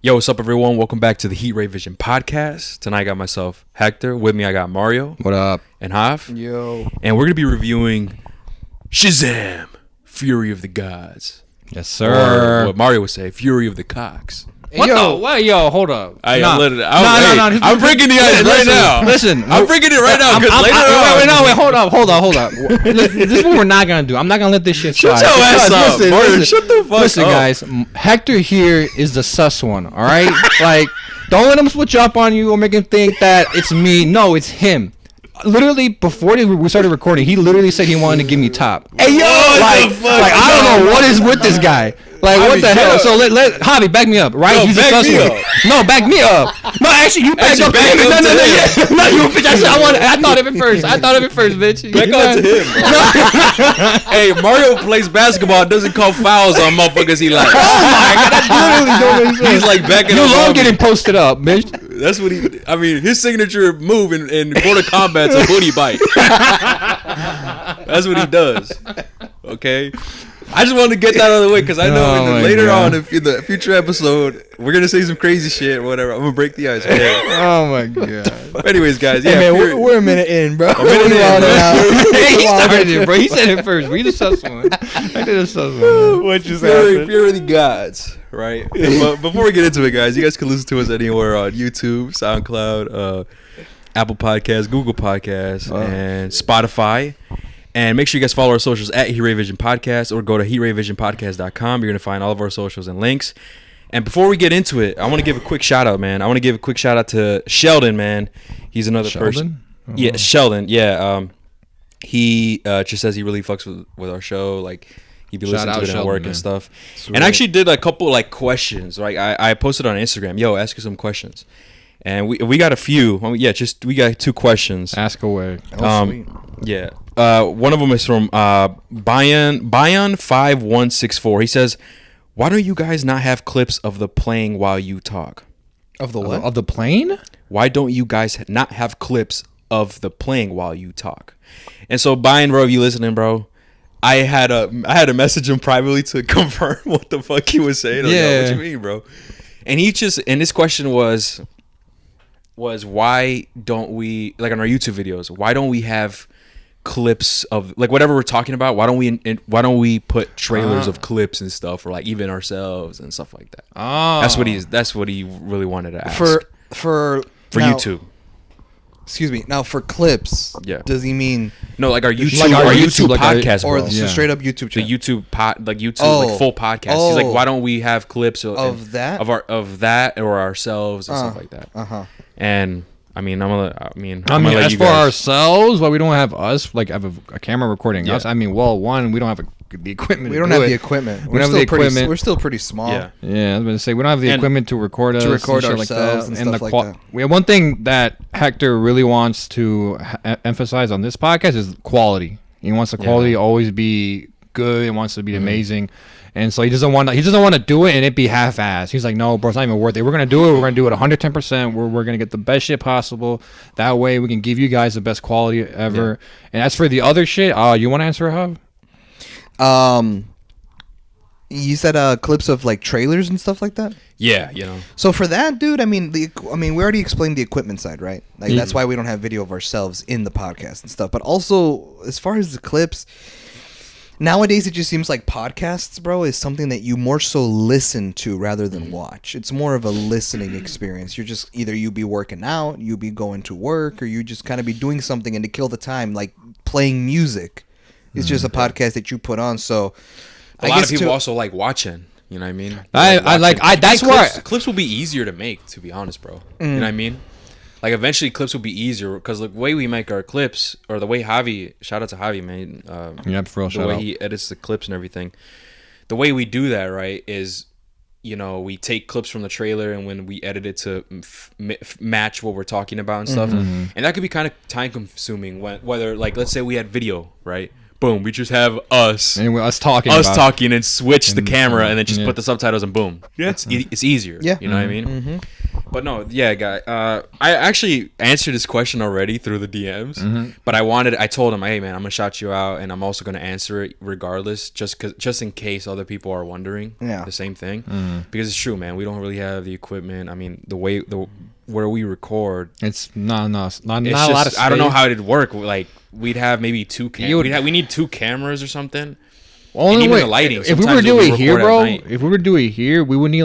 Yo, what's up, everyone? Welcome back to the Heat Ray Vision podcast. Tonight I got myself, Hector. With me, I got Mario. What up? And Hav. Yo. And we're going to be reviewing Shazam, Fury of the Gods. Yes, sir. Or what Mario would say, Fury of the Cocks. What the? What? Yo, hold up. I'm I'm bringing the guys right now. Listen. I'm bringing it right now because later on. Wait, hold up. This is what we're not going to do. I'm not going to let this shit slide. Shut your ass up, Mario. Shut the fuck up. Listen, guys. Hector here is the sus one, all right? Like, don't let him switch up on you or make him think that it's me. No, it's him. Literally, before we started recording, he literally said he wanted to give me top. Hey, yo! Like I don't know what is with this guy. Like, what the hell? So let Javi back me up, right? No, He's a sus one. No, back me up. No, actually, you back up him. No, you bitch. I thought of it first. Bitch. Back on to him. Hey, Mario plays basketball, doesn't call fouls on motherfuckers he likes. Oh my god, that literally don't He's like backing you up. You love getting posted up, bitch. That's what his signature move in Mortal Kombat's a booty bite. That's what he does. Okay? I just wanted to get that out of the way because I know later on in the future episode, we're going to say some crazy shit or whatever. I'm going to break the ice. Okay? Oh my god. But anyways, guys, yeah. Hey, man, we're a minute in, bro. A minute in, bro. He started it, bro. He said it first. We the sus one. I did a sus one. What just happened? Fury of the Gods, right? But before we get into it, guys, you guys can listen to us anywhere on YouTube, SoundCloud, Apple Podcasts, Google Podcasts, and Spotify. And make sure you guys follow our socials at Heat Ray Vision Podcast or go to heatrayvisionpodcast.com. You're going to find all of our socials and links. And before we get into it, I want to give a quick shout out, man. I want to give a quick shout out to Sheldon, man. He's another person. Oh. Yeah, Sheldon. Yeah. He just says he really fucks with our show. Like, he'd be listening to it at work and stuff. Sweet. And I actually did a couple like questions. Like I posted on Instagram. Yo, ask you some questions. And we got a few. We got 2 questions. Ask away. Sweet. Yeah. One of them is from Bion5164. He says, "Why don't you guys not have clips of the playing while you talk?" Of the what? Of the plane? Why don't you guys not have clips of the playing while you talk? And so, Bion, bro, if you listening, bro, I had to message him privately to confirm what the fuck he was saying. Yeah. What you mean, bro? And his question was why don't we, like on our YouTube videos, why don't we have clips of like whatever we're talking about? Why don't we put trailers of clips and stuff, or like even ourselves and stuff like that? That's what he really wanted to ask for now, YouTube. Excuse me. Now for clips, does he mean no, like our YouTube like podcast, or bro? straight up YouTube channel? The YouTube like full podcast. He's like, why don't we have clips of that or ourselves and stuff like that? And I mean, as for ourselves, why we don't have us like have a camera recording us? I mean, one, we don't have the equipment. We don't have the equipment. We're still pretty small. Yeah. I was gonna say we don't have the equipment to record us, ourselves like that. and stuff like that. We have one thing that Hector really wants to emphasize on this podcast is quality. He wants the quality to always be good. He wants to be amazing. And so he doesn't want to do it and it be half-assed. He's like, no, bro, it's not even worth it. We're going to do it. We're going to do it 110%. We're going to get the best shit possible. That way we can give you guys the best quality ever. Yeah. And as for the other shit, you want to answer it, Hub? You said clips of like trailers and stuff like that? Yeah, you know. So for that, dude, I mean, we already explained the equipment side, right? Like that's why we don't have video of ourselves in the podcast and stuff. But also, as far as the clips, nowadays, it just seems like podcasts, bro, is something that you more so listen to rather than watch. It's more of a listening experience. You're just either you be working out, you be going to work, or you just kind of be doing something, and to kill the time, like playing music. It's just a podcast that you put on. So a lot of people also like watching. You know what I mean? That's why clips will be easier to make. To be honest, bro. You know what I mean? Like eventually clips will be easier because the way we make our clips, or the way Javi, shout out to Javi, man. For real, the way he edits the clips and everything. The way we do that, right, is, you know, we take clips from the trailer and when we edit it to match what we're talking about and stuff. And that could be kind of time consuming whether, like, let's say we had video, right? Boom, we just have us talking and switch the camera and then just put the subtitles and boom. Yeah. It's easier. Yeah. You know what I mean? But no, yeah, guy. I actually answered this question already through the DMs, but I told him, hey man, I'm gonna shout you out, and I'm also gonna answer it regardless, just in case other people are wondering. Yeah. The same thing, because it's true, man. We don't really have the equipment. I mean, where we record, It's not it's a lot of just, space. I don't know how it'd work. Like we'd have maybe two You would- we need 2 cameras or something. Only even way, the lighting, if we were sometimes to do we'll it here, record at bro. night. If we were to do it here, we would need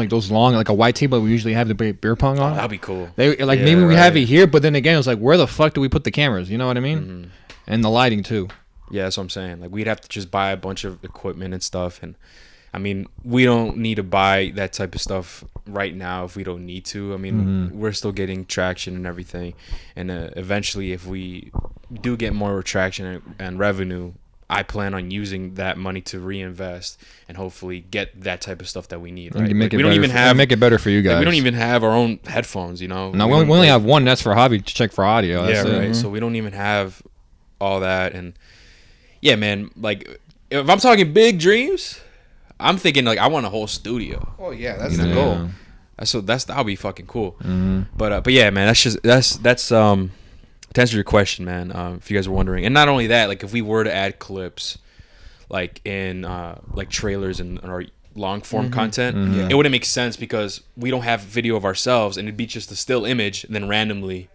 those long a white table we usually have the beer pong on. That'd be cool. They Yeah, maybe we have right. it here, but then again, it's like where the fuck do we put the cameras? You know what I mean? And the lighting too. Yeah, that's what I'm saying. Like we'd have to just buy a bunch of equipment and stuff, and I mean, we don't need to buy that type of stuff right now if we don't need to. I mean, we're still getting traction and everything, and eventually, if we do get more traction and revenue, I plan on using that money to reinvest and hopefully get that type of stuff that we need. Right? Make Like, it better make it better for you guys. Like, we don't even have our own headphones. You know, No, we only have one. That's for hobby to check for audio. Yeah, That's it. right. So we don't even have all that, and yeah, man. Like if I'm talking big dreams, I'm thinking like I want a whole studio. Oh yeah, that's Yeah. the goal. That'll be fucking cool. But yeah, man. That's to answer your question, man. If you guys were wondering, and not only that, like if we were to add clips, like in like trailers and our long form content, Yeah. it wouldn't make sense because we don't have video of ourselves, and it'd be just a still image, and then randomly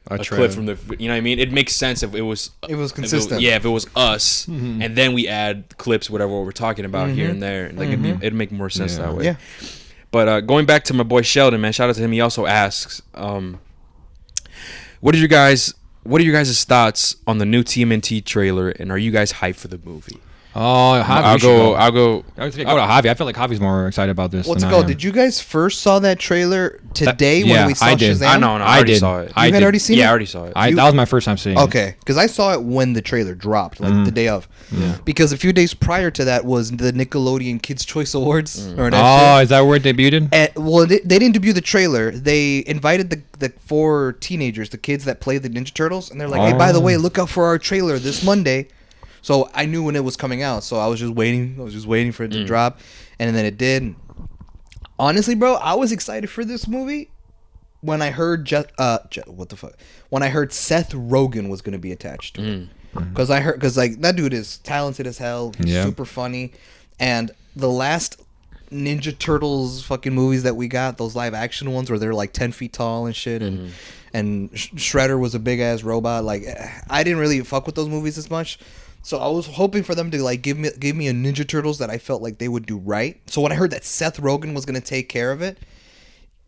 a trailer. clip from the, you know what I mean? It makes sense if it was consistent. if it was us, and then we add clips, whatever we're talking about here and there, like it'd make more sense that way. Yeah. But going back to my boy Sheldon, man, shout out to him. He also asks, what are your guys' thoughts on the new TMNT trailer, and are you guys hyped for the movie? Oh, I'll go. I would say go to Javi. I feel like Javi's more excited about this. What's it than I called? am. Did you guys first saw that trailer today yeah, when we saw I did. Shazam? I know. I already did. saw it. You had already seen it? Yeah, I already saw it. That was my first time seeing it. Okay, because I saw it when the trailer dropped, like the day of. Yeah. Because a few days prior to that was the Nickelodeon Kids' Choice Awards. Or that Oh, shit. is that where it debuted? And, well, they didn't debut the trailer. They invited the 4 teenagers, the kids that played the Ninja Turtles, and they're like, "Hey, by the way, look out for our trailer this Monday." So I knew when it was coming out, so I was just waiting. I was just waiting for it to drop, and then it did. Honestly, bro, I was excited for this movie when I heard what the fuck? When I heard Seth Rogen was gonna be attached to it, because like that dude is talented as hell, he's Yeah. super funny, and the last Ninja Turtles fucking movies that we got, those live action ones where they're like 10 feet tall and shit, and Shredder was a big ass robot. Like I didn't really fuck with those movies as much. So I was hoping for them to like give me a Ninja Turtles that I felt like they would do right. So when I heard that Seth Rogen was gonna take care of it,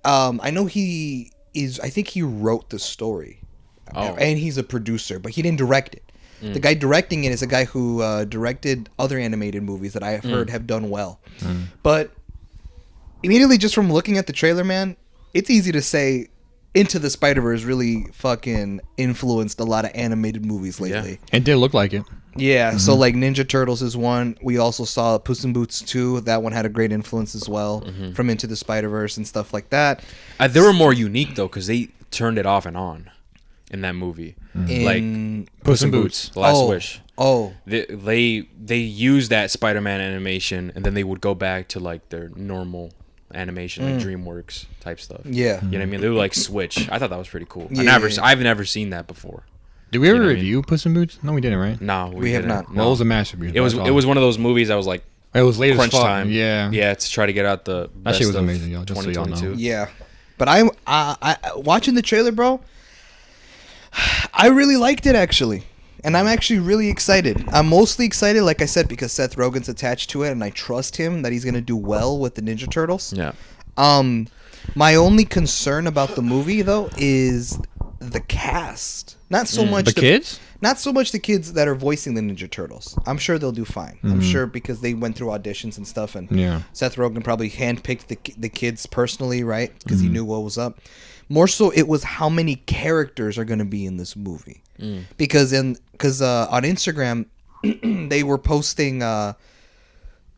I know he is. I think he wrote the story, and he's a producer, but he didn't direct it. The guy directing it is a guy who directed other animated movies that I have heard have done well. But immediately, just from looking at the trailer, man, it's easy to say Into the Spider-Verse really fucking influenced a lot of animated movies lately. It did look like it. Yeah, so like Ninja Turtles is one. We also saw Puss in Boots 2. That one had a great influence as well from Into the Spider-Verse and stuff like that. They were more unique though, because they turned it off and on in that movie. In Like Puss in Boots, The Last Wish. Oh, They used that Spider-Man animation, and then they would go back to like their normal animation, like DreamWorks type stuff. yeah. You know what I mean? They would like switch. I thought that was pretty cool. Yeah. I've never seen that before. Did we ever You know what I mean? review Puss in Boots? No, we didn't, right? No, We have didn't. not. No. Well, it was a masterpiece. It was one of those movies I was like It was late crunch as fuck. time. Yeah. Yeah, to try to get out the That best shit was of amazing, yo, just so y'all know. 2022. Yeah. But I watching the trailer, bro, I really liked it actually. And I'm actually really excited. I'm mostly excited, like I said, because Seth Rogen's attached to it, and I trust him that he's gonna do well with the Ninja Turtles. Yeah. My only concern about the movie though is the cast. Not so much The kids? Not so much the kids that are voicing the Ninja Turtles. I'm sure they'll do fine. I'm sure because they went through auditions and stuff, and Yeah. Seth Rogen probably handpicked the kids personally, right? Because he knew what was up. More so, it was how many characters are going to be in this movie. Because on Instagram, they were posting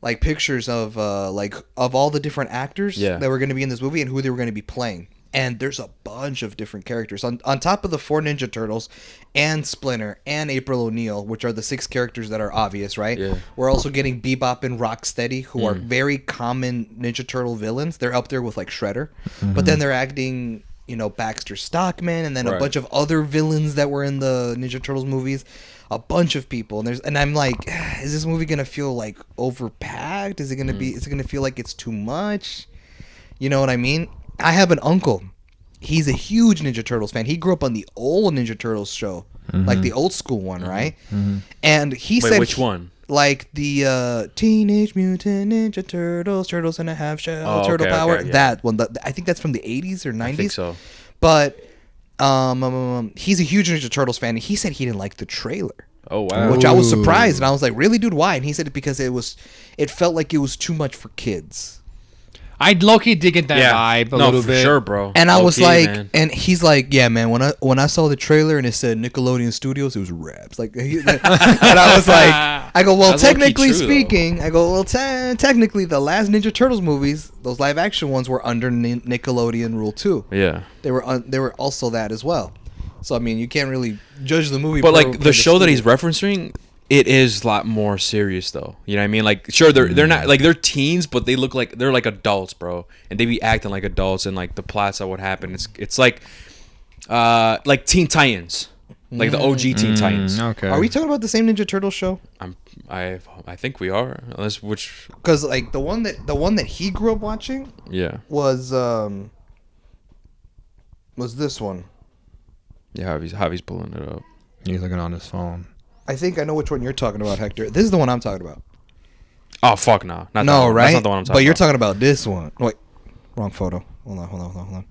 like pictures of all the different actors Yeah. that were going to be in this movie and who they were going to be playing. And there's a bunch of different characters on top of the 4 Ninja Turtles and Splinter and April O'Neil, which are the 6 characters that are obvious, right? Yeah. We're also getting Bebop and Rocksteady, who are very common Ninja Turtle villains. They're up there with like Shredder, but then they're acting, Baxter Stockman, and then a bunch of other villains that were in the Ninja Turtles movies. A bunch of people, and I'm like, is this movie gonna feel like overpacked? Is it gonna be? Is it gonna feel like it's too much? You know what I mean? I have an uncle. He's a huge Ninja Turtles fan. He grew up on the old Ninja Turtles show, like the old school one, right? And he said, which one? Like the Teenage Mutant Ninja Turtles, Turtles and a Half Shell, Turtle Power. Okay, yeah. That one. I think that's from the 80s or 90s. I think so. But he's a huge Ninja Turtles fan, and he said he didn't like the trailer. Oh wow! Which I was surprised, and I was like, "Really, dude? Why?" And he said it because it felt like it was too much for kids. I low-key did get that vibe a little bit. Sure, bro. And I was like, man. and he's like, "Yeah, man. When I saw the trailer and it said Nickelodeon Studios, it was raps." Like, and I was like, "I go, well, That's low-key technically true, speaking, technically the last Ninja Turtles movies, those live action ones, were under Nickelodeon Rule 2. Yeah. They were also that as well. So I mean, you can't really judge the movie. But like the show that he's referencing, it is a lot more serious though. You know what I mean? Like sure they're not like they're teens, but they look like they're like adults, bro. And they be acting like adults, and like the plots of what happened. It's like Teen Titans. Like the OG Teen Titans. Okay. Are we talking about the same Ninja Turtles show? I think we are. Unless which Because like the one that he grew up watching was this one. Yeah, Javi's pulling it up. He's looking on his phone. I think I know which one you're talking about, Hector. This is the one I'm talking about. Oh fuck no. Not that No, one. right? That's not the one I'm talking But you're about. talking about this one. Wait, wrong photo. Hold on.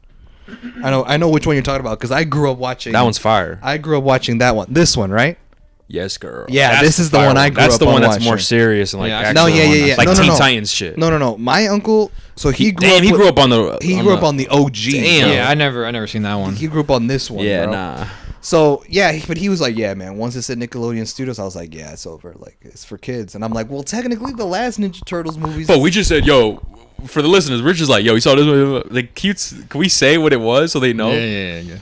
I know which one you're talking about because I grew up watching. That one's fire. I grew up watching that one. This one, right? Yes, girl. Yeah, That's this is the fire one I grew That's up the one on that's more watching. serious and like Yeah, actual No, yeah. Like No, Teen no. Titans shit. No. My uncle. So he grew Damn, up. he grew up on the. He grew up on the OG. Damn. bro. Yeah, I never seen that one. He grew up on this one. Yeah, bro. nah. So yeah, but he was like, yeah, man. Once it said Nickelodeon Studios, I was like, yeah, it's over. Like it's for kids. And I'm like, well, technically, the last Ninja Turtles movies. But we just said, yo, for the listeners, we're just like, yo, we saw this movie. Like, cute. Can we say what it was so they know? Yeah.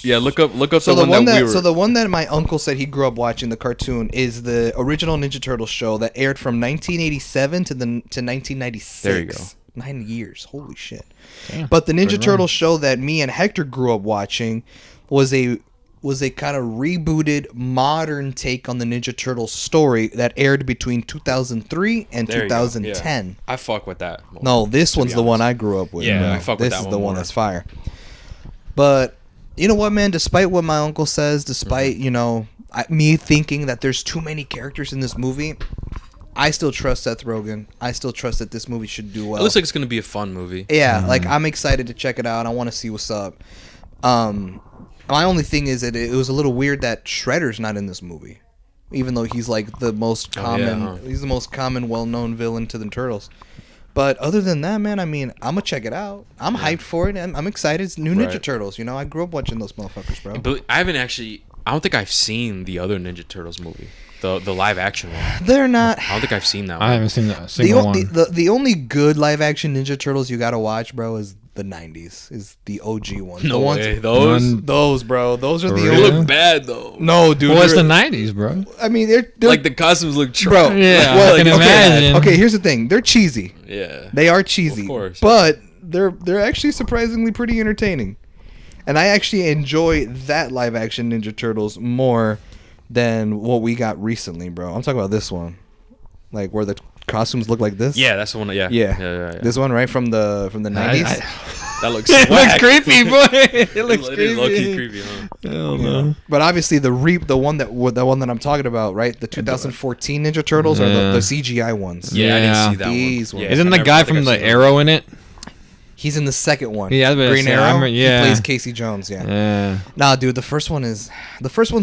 Yeah, look up So the one that we were. So the one that my uncle said he grew up watching, the cartoon, is the original Ninja Turtles show that aired from 1987 to 1996. There you go. 9 years. Holy shit. Damn, But the Ninja pretty Turtles show that me and Hector grew up watching was a kind of rebooted modern take on the Ninja Turtles story that aired between 2003 and There you go, 2010. yeah. I fuck with that. No, this one's be the one honest. I grew up with. Yeah, bro. I fuck with this that is one the one more. that's fire. But you know what, man? Despite what my uncle says, despite me thinking that there's too many characters in this movie, I still trust Seth Rogen. I still trust that this movie should do well. It looks like it's gonna be a fun movie. Yeah, like I'm excited to check it out. I want to see what's up. My only thing is that it was a little weird that Shredder's not in this movie, even though he's like the most common. He's the most common, well-known villain to the Turtles. But other than that, man, I mean, I'm gonna check it out. I'm hyped for it. I'm excited. It's new Ninja Turtles. I grew up watching those motherfuckers, bro. But I don't think I've seen the other Ninja Turtles movie, the live action one. They're not. I don't think I've seen that I one. haven't seen a single one. The only good live action Ninja Turtles you gotta watch, bro, is the 90s. Is the OG one. No the ones, way. Those? Those, bro. Those are For the They real? only. look bad though. No, dude. Well, it's the they're- 90s, bro. I mean, they're Like the costumes look bro. Yeah, well, I can okay, imagine. Okay, here's the thing. They're cheesy. Yeah. They are cheesy. Of course. But they're actually surprisingly pretty entertaining. And I actually enjoy that live action Ninja Turtles more than what we got recently, bro. I'm talking about this one. Like where the costumes look like this. Yeah, that's the one. Yeah. Yeah. This one, right, from the 90s. That looks. It looks whack. creepy, boy. It looks It is low-key creepy. creepy, huh? Hell no. But obviously the one that I'm talking about, right? The 2014 Ninja Turtles are the CGI ones. Yeah, I didn't see that These one. ones. Yeah, Isn't I the never- guy I think from I've the seen that. Arrow in it? He's in the second one. Yeah, I was about to Green say, I Arrow. remember- yeah. He plays Casey Jones. Yeah. Yeah. Nah, dude, the first one's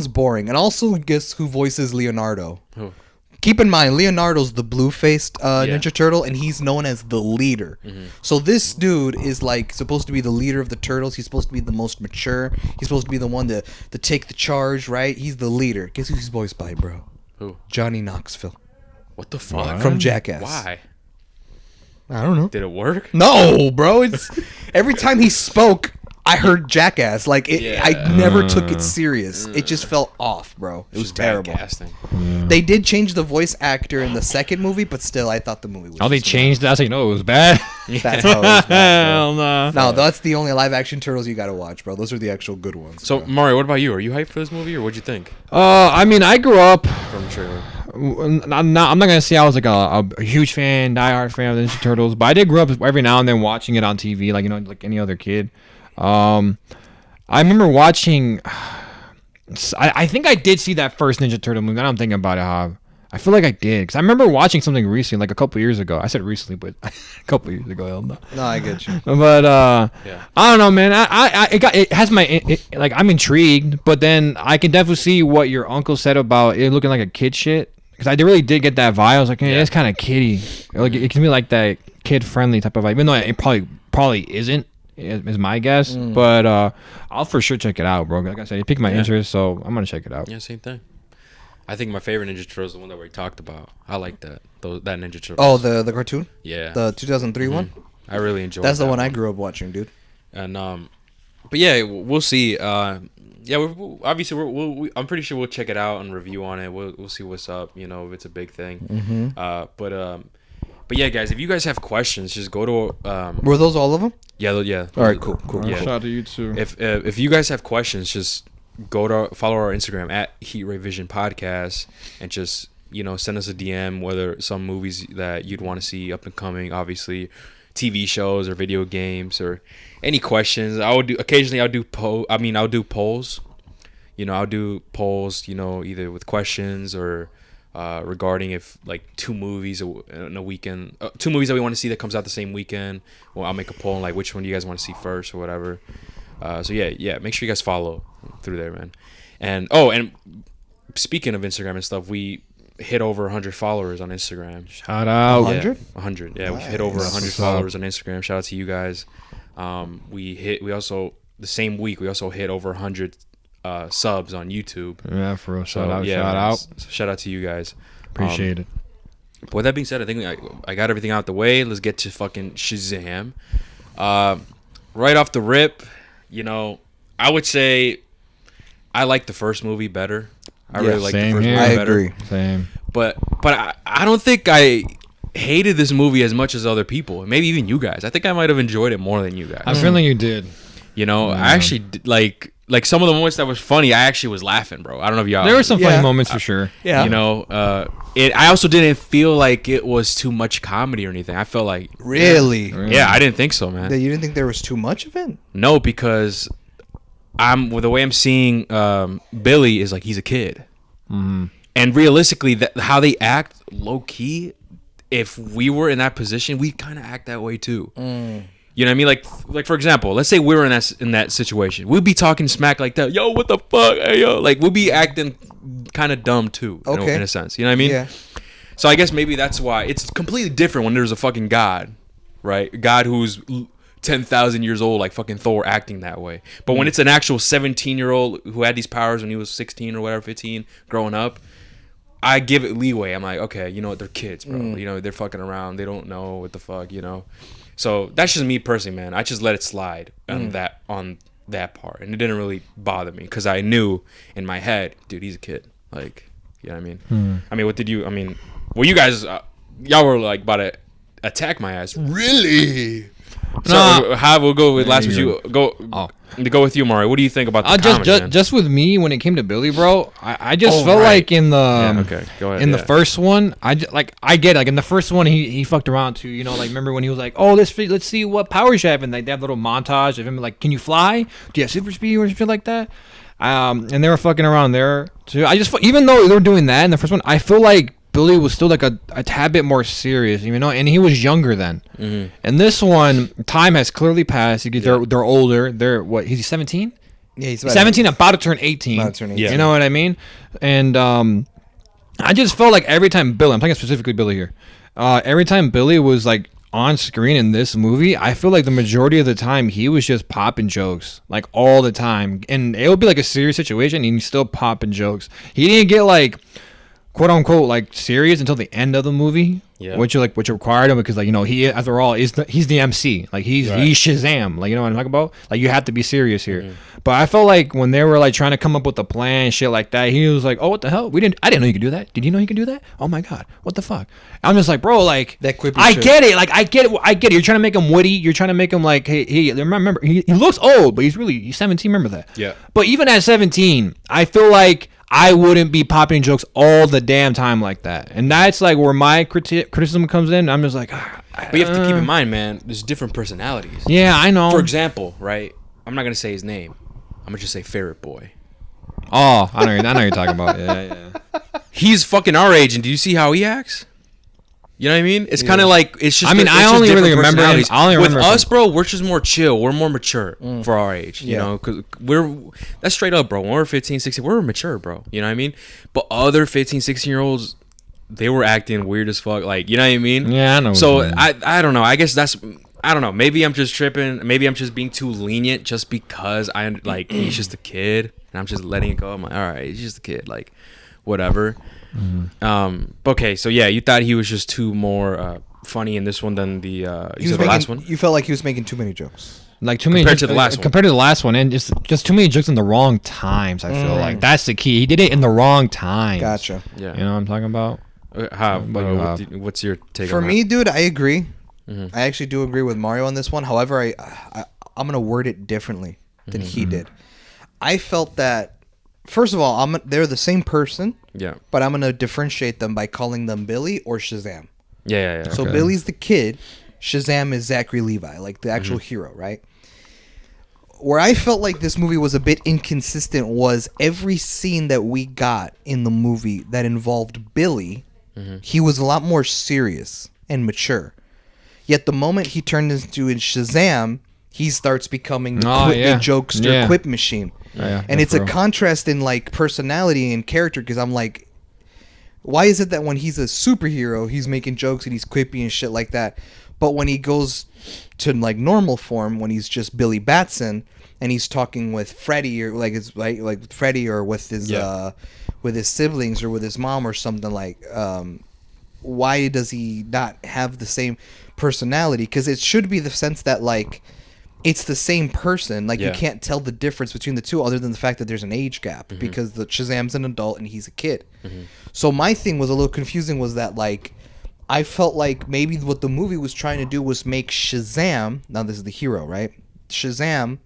boring. And also, guess who voices Leonardo? Who? Keep in mind, Leonardo's the blue-faced Ninja Turtle, and he's known as the leader. Mm-hmm. So this dude is like supposed to be the leader of the Turtles. He's supposed to be the most mature. He's supposed to be the one to take the charge, right? He's the leader. Guess who he's voiced by, bro? Who? Johnny Knoxville What the fuck? from Jackass. Why? I don't know. Did it work? No, bro. every time he spoke, I heard jackass. Like I never took it serious. It just felt off, bro. It was terrible. They did change the voice actor in the second movie, but still, I thought the movie was. Oh, they changed that. So you know it was bad. That's how it was bad, Hell bro. no. No, that's the only live action turtles you gotta watch, bro. Those are the actual good ones. So bro. Mario, what about you? Are you hyped for this movie, or what'd you think I mean, I grew up. from the trailer? I'm not gonna say I was like a huge fan, diehard fan of the Ninja Turtles, but I did grow up every now and then watching it on TV, like like any other kid. I remember watching. I think I did see that first Ninja Turtle movie. Now I'm thinking about it. How I feel like I did, because I remember watching something recently, like a couple years ago. I said recently, but a couple years ago. Hell no. No, I get you. But I don't know, man. It has my like I'm intrigued, but then I can definitely see what your uncle said about it looking like a kid shit. Because I really did get that vibe. I was like, hey, it's kind of kiddie. Like it can be like that kid friendly type of vibe, even though it probably isn't. Is my guess, but I'll for sure check it out, bro. Like I said, it piqued my interest, so I'm gonna check it out. Yeah, same thing. I think my favorite Ninja Turtle is the one that we talked about. I like that Ninja Turtle. Oh, the cartoon? Yeah, The 2003 one? I really enjoyed. That's the that one I grew up watching, dude. And but yeah, we'll see. Obviously I'm pretty sure we'll check it out and review on it. We'll see what's up. You know, if it's a big thing. But yeah, guys, if you guys have questions, just go to. Were those all of them? Yeah. All right, cool. Yeah. Shout out to you too. If you guys have questions, just follow our Instagram at Heat Ray Vision Podcast, and just send us a DM, whether some movies that you'd want to see up and coming, obviously TV shows or video games, or any questions. I'll do polls. I'll do polls, either with questions or regarding if like two movies in a weekend, 2 movies that we want to see that comes out the same weekend. Well, I'll make a poll like which one do you guys want to see first or whatever. So yeah, make sure you guys follow through there, man. And speaking of Instagram and stuff, we hit over 100 followers on Instagram. Shout out. 100? 100. Yeah, Nice. we hit over 100 What's followers on Instagram. Shout out to you guys. We also the same week we also hit over 100 subs on YouTube. Yeah, for real. Shout out. Yeah, Shout man, out. shout out to you guys. Appreciate it. But with that being said, I think I got everything out the way. Let's get to fucking Shazam. Right off the rip, I would say I like the first movie better. I really like the same first here. movie I better. agree. Same. But I don't think I hated this movie as much as other people. Maybe even you guys. I think I might have enjoyed it more than you guys. I'm feeling you did. I actually did, like some of the moments that was funny. I actually was laughing, bro. I don't know if y'all. There were some Yeah. funny moments for sure. Yeah. I also didn't feel like it was too much comedy or anything. I felt like Really? yeah, I didn't think so, man. That you didn't think there was too much of it? No, because the way I'm seeing Billy is like he's a kid, and realistically, how they act low key. If we were in that position, we kind of act that way too. You know what I mean? Like for example, let's say we were in that situation, we'd be talking smack like that. Yo, what the fuck? Hey, yo, like we'd be acting kind of dumb too. Okay. In a sense, you know what I mean? Yeah. So I guess maybe that's why it's completely different when there's a fucking god, right? God who's 10,000 years old, like fucking Thor, acting that way. But when it's an actual 17-year-old who had these powers when he was 16 or whatever, 15, growing up, I give it leeway. I'm like, okay, you know what? They're kids, bro. They're fucking around. They don't know what the fuck, So that's just me personally, man. I just let it slide on that part, and it didn't really bother me because I knew in my head, dude, he's a kid. Like, you know what I mean? I mean, what did you? I mean, well, you guys, y'all were like about to attack my ass. Really? So we'll go with last with you. To go with you, Mario. What do you think about the comedy, just with me when it came to Billy, bro? I just felt like in the go ahead. in the first one, I get it. Like in the first one, he fucked around too. Like remember when he was like, oh, let's see what powers you have, and like they have a little montage of him like, can you fly? Do you have super speed or something like that? And they were fucking around there too. Even though they were doing that in the first one, I feel like Billy was still like a tad bit more serious, and he was younger then. And this one, time has clearly passed. They're older. They're what? He's 17. Yeah, he's 17, about to turn 18. Yeah. You know what I mean? And I just felt like every time Billy, I'm talking specifically Billy here, every time Billy was like on screen in this movie, I feel like the majority of the time he was just popping jokes, like all the time. And it would be like a serious situation and he's still popping jokes. He didn't get like quote unquote like serious until the end of the movie. Yeah. Which required him because like he after all he's the MC, like he's Shazam, like you know what I'm talking about, like you have to be serious here. But I felt like when they were like trying to come up with a plan and shit like that, he was like, oh what the hell, I didn't know you could do that. Did you know you could do that? Oh my god, what the fuck. I'm just like, bro, like that quippy I shit. get it, like I get it, you're trying to make him witty, you're trying to make him like hey remember he looks old but he's 17, remember that. Yeah. But even at 17 I feel like I wouldn't be popping jokes all the damn time like that. And that's like where my criticism comes in. I'm just like... But you have to keep in mind, man, there's different personalities. Yeah, I know. For example, right? I'm not going to say his name. I'm going to just say Ferret Boy. Oh, I know you're talking about. Yeah. He's fucking our age, and do you see how he acts? You know what I mean? It's kind of like it's just. I mean, I only really remember him. With us, bro, we're just more chill. We're more mature for our age. You know, because that's straight up, bro. When we're 15, 16, we're mature, bro. You know what I mean? But other 15, 16-year-olds, they were acting weird as fuck. Like, you know what I mean? Yeah, I know. So I don't know. I guess that's. I don't know. Maybe I'm just tripping. Maybe I'm just being too lenient just because he's just a kid and I'm just letting it go. I'm like, all right, he's just a kid. Like, whatever. Okay, so yeah, you thought he was just too more funny in this one than the last one. You felt like he was making too many jokes, like too many compared to the last one. Compared to the last one, and just too many jokes in the wrong times. I feel like that's the key. He did it in the wrong time. Gotcha. Yeah, you know what I'm talking about. What's your take? For on me, that? dude, I agree. I actually do agree with Mario on this one. However, I'm gonna word it differently than he did. I felt that. First of all, they're the same person. Yeah. But I'm gonna differentiate them by calling them Billy or Shazam. Yeah. So Billy's the kid, Shazam is Zachary Levi, like the actual hero, right? Where I felt like this movie was a bit inconsistent was every scene that we got in the movie that involved Billy, he was a lot more serious and mature. Yet the moment he turned into Shazam, he starts becoming the jokester, quip machine. And it's a contrast in like personality and character because I'm like, why is it that when he's a superhero, he's making jokes and he's quippy and shit like that, but when he goes to like normal form, when he's just Billy Batson and he's talking with Freddy or like Freddy or with his siblings or with his mom or something like, why does he not have the same personality? Because it should be the sense that like it's the same person. Like you can't tell the difference between the two other than the fact that there's an age gap because the Shazam's an adult and he's a kid. So my thing was a little confusing was that like I felt like maybe what the movie was trying to do was make Shazam, now this is the hero, right? Shazam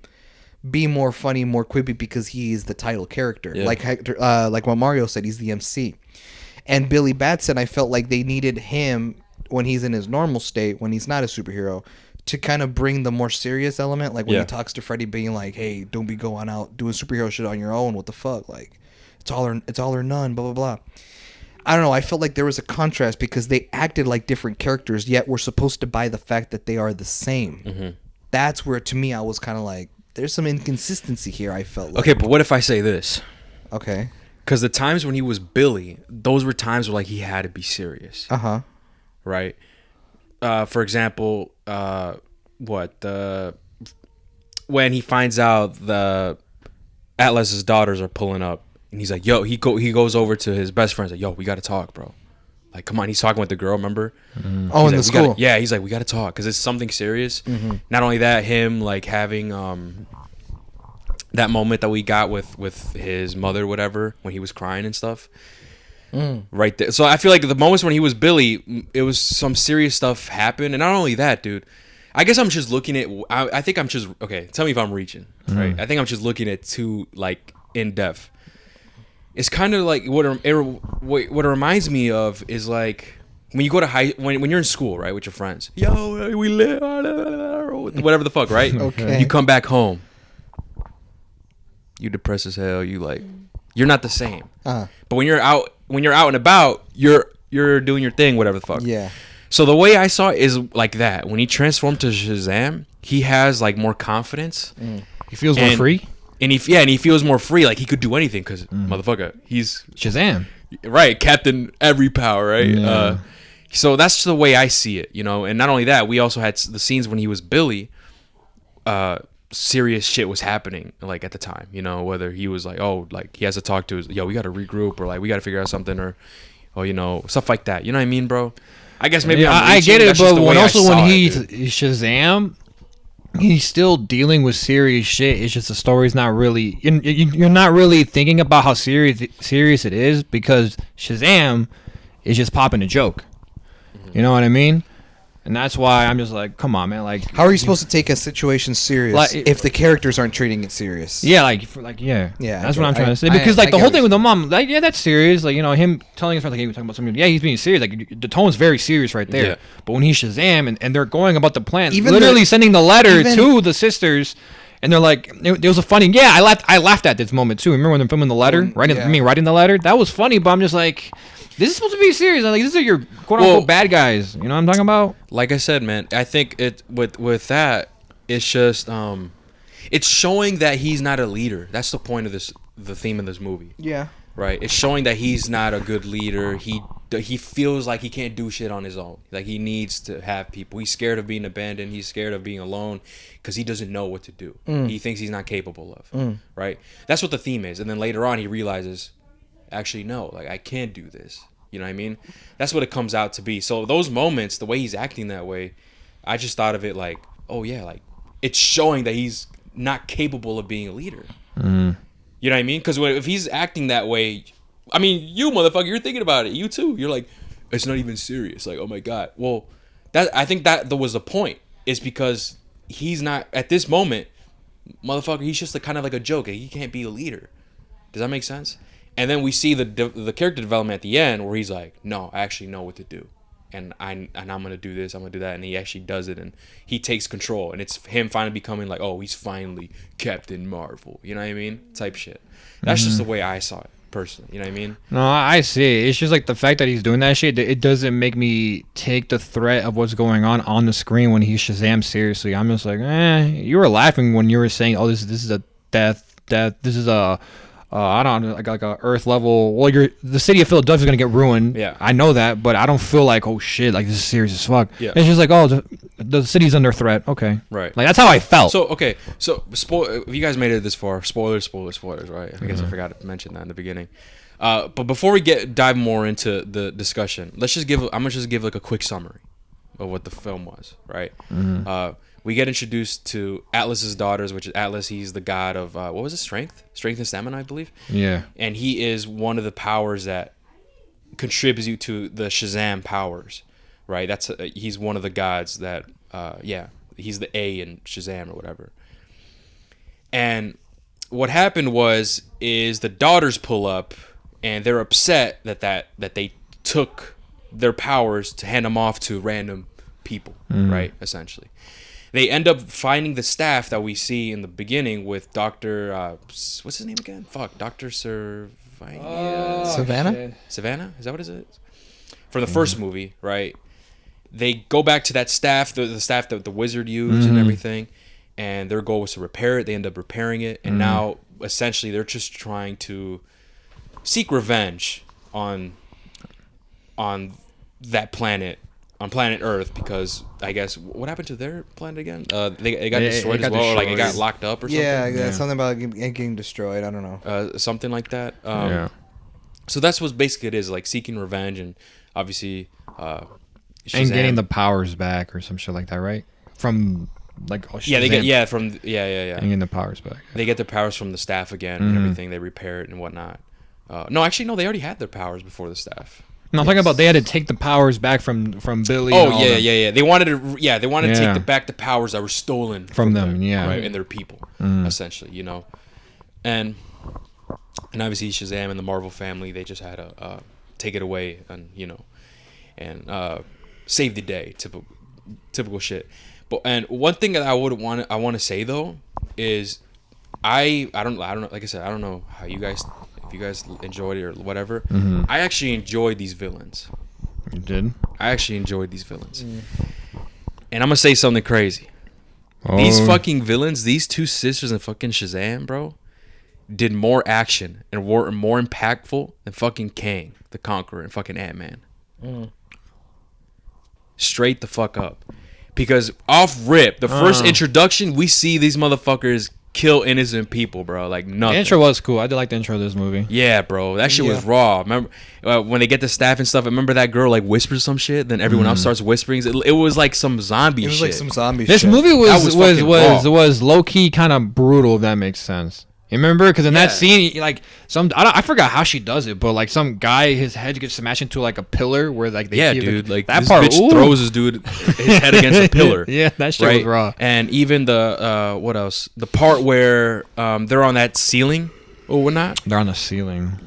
be more funny, more quippy because he is the title character. Like what Mario said, he's the MC. And Billy Batson, I felt like they needed him when he's in his normal state, when he's not a superhero, to kind of bring the more serious element, like when he talks to Freddy being like, hey, don't be going out doing superhero shit on your own, what the fuck, like it's all or none, blah blah blah. I don't know, I felt like there was a contrast because they acted like different characters, yet we're supposed to buy the fact that they are the same. That's where to me I was kind of like, there's some inconsistency here. I felt like. Okay, but what if I say this? Okay, because the times when he was Billy, those were times where like he had to be serious. Right. For example, when he finds out the Atlas's daughters are pulling up, and he's like, "Yo," he goes over to his best friend, like, "Yo, we gotta talk, bro. Like, come on." He's talking with the girl, remember? Oh, in the school. He's like, "We gotta talk because it's something serious." Not only that, him like having that moment that we got with his mother, whatever, when he was crying and stuff. Right there. So I feel like the moments when he was Billy, it was some serious stuff happened. And not only that, dude, I guess I'm just looking at, I think I'm just, okay, tell me if I'm reaching, right? I think I'm just looking at too, like, in depth. It's kind of like, what it reminds me of is like, when you go to when you're in school, right, with your friends, yo, we live, whatever the fuck, right? Okay. You come back home, you depressed as hell, you like, you're not the same. But when you're out and about, you're doing your thing, whatever the fuck. Yeah. So the way I saw it is like that. When he transformed to Shazam, he has like more confidence. He feels more free. And he feels more free. Like he could do anything because motherfucker, he's Shazam. Right, Captain Every Power, right? Yeah. So that's the way I see it, you know. And not only that, we also had the scenes when he was Billy. Serious shit was happening like at the time, you know, whether he was like, oh, like he has to talk to his, yo, we got to regroup, or like we got to figure out something, or stuff like that. You know what I mean, bro? I guess maybe I get it, but when he's dude. Shazam, he's still dealing with serious shit. It's just the story's not really. You're not really thinking about how serious it is because Shazam is just popping a joke. You know what I mean? And that's why I'm just like, come on, man. Like, how are you supposed to take a situation serious if the characters aren't treating it serious? Yeah, yeah. That's what I'm trying to say. Because the whole thing with the mom, like, yeah, that's serious. Like, him telling his friends, like, he was talking about something. Yeah, he's being serious. Like, the tone's very serious right there. Yeah. But when he's Shazam and they're going about the plan, literally sending the letter to the sisters. And they're like, it was a funny. Yeah, I laughed at this moment too. Remember when they're filming the letter, writing the letter? That was funny, but I'm just like, this is supposed to be serious. Like, these are your quote unquote bad guys. You know what I'm talking about? Like I said, man, I think it with that, it's just it's showing that he's not a leader. That's the point of the theme of this movie. Yeah. Right. It's showing that he's not a good leader. He feels like he can't do shit on his own. Like, he needs to have people. He's scared of being abandoned. He's scared of being alone because he doesn't know what to do. He thinks he's not capable of. Right. That's what the theme is. And then later on, he realizes, actually, no, like, I can't do this. You know what I mean? That's what it comes out to be. So those moments, the way he's acting that way, I just thought of it like, oh yeah, like, it's showing that he's not capable of being a leader. You know what I mean? Because if he's acting that way, I mean, you motherfucker, you're thinking about it. You too. You're like, it's not even serious. Like, oh my God. Well, I think that was the point. Is because he's not, at this moment, motherfucker, he's just kind of like a joke. He can't be a leader. Does that make sense? And then we see the character development at the end where he's like, no, I actually know what to do. And I'm gonna do this, I'm gonna do that, and he actually does it, and he takes control, and it's him finally becoming like, oh, he's finally Captain Marvel, you know what I mean, type shit. That's just the way I saw it personally, you know what I mean. No, I see it. It's just like the fact that he's doing that shit, it doesn't make me take the threat of what's going on the screen when he's Shazam seriously. I'm just like, you were laughing when you were saying, oh, this is a death, this is a I don't know, like a Earth level. Well, the city of Philadelphia is gonna get ruined. Yeah, I know that, but I don't feel like, oh shit, like this is serious as fuck. Yeah, it's just like, oh, the city's under threat. Okay, right. Like, that's how I felt. So if you guys made it this far, spoilers, right? I guess I forgot to mention that in the beginning. But before we dive more into the discussion, I'm gonna just give like a quick summary of what the film was. Right. We get introduced to Atlas's daughters, which is Atlas. He's the god of what was it? Strength and stamina, I believe. Yeah. And he is one of the powers that contributes you to the Shazam powers, right? He's one of the gods that he's the A in Shazam or whatever. And what happened is the daughters pull up and they're upset that they took their powers to hand them off to random people, right? Essentially. They end up finding the staff that we see in the beginning with Dr. What's his name again? Dr. Savannah? Savannah? Is that what it is? For the first movie, right? They go back to that staff, the staff that the wizard used and everything, and their goal was to repair it. They end up repairing it, and now, essentially, they're just trying to seek revenge on that planet. On planet Earth, because I guess what happened to their planet again? They got destroyed as well, or like it got locked up or something. Yeah, something about getting destroyed. I don't know. Something like that. Yeah. So that's what basically it is, like seeking revenge, and obviously, and getting the powers back or some shit like that, right? From like and getting the powers back. They get their powers from the staff again and everything. They repair it and whatnot. No, they already had their powers before the staff. No, I'm talking about they had to take the powers back from Billy. Oh yeah. They wanted to take back the powers that were stolen from them, right, and their people, essentially, you know, and obviously Shazam and the Marvel family, they just had to take it away and save the day, typical shit. But and one thing that I want to say though is I don't know, like I said, I don't know how you guys. If you guys enjoyed it or whatever, I actually enjoyed these villains. You did? I actually enjoyed these villains. And I'm going to say something crazy. These fucking villains, these two sisters in fucking Shazam, bro, did more action and were more impactful than fucking Kang, the Conqueror, and fucking Ant-Man. Straight the fuck up. Because off rip, the first introduction, we see these motherfuckers kill innocent people, bro. Like nothing. The intro was cool. I did like the intro of this movie. Yeah, bro. That shit was raw. Remember when they get the staff and stuff? Remember that girl like whispers some shit, then everyone else starts whispering. It was like some zombie shit. It was like some zombie This shit. movie was was low key kind of brutal, if that makes sense. You remember? Because in that scene, like I forgot how she does it, but like some guy, his head gets smashed into like a pillar where like they dude, like that this part bitch throws his head against a pillar. Yeah, that shit was raw. And even the what else? The part where they're on that ceiling. Oh, we're not. They're on the ceiling.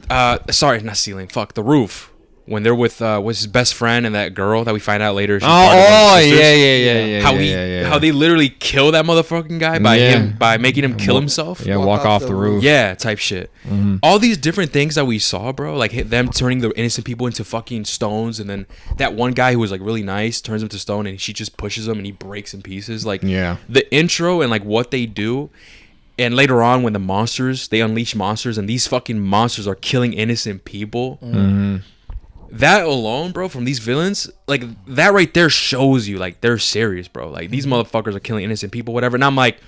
Sorry, not ceiling. Fuck, the roof. When they're with his best friend and that girl that we find out later. She's how they literally kill that motherfucking guy by making him kill himself. Yeah, walk off the roof. Yeah, type shit. Mm-hmm. All these different things that we saw, bro, like them turning the innocent people into fucking stones, and then that one guy who was like really nice turns him to stone, and she just pushes him and he breaks in pieces. Like the intro and like what they do. And later on, when they unleash monsters, and these fucking monsters are killing innocent people. Mm-hmm. That alone, bro, from these villains, like that right there shows you like they're serious, bro. Like these motherfuckers are killing innocent people, whatever. And I'm like,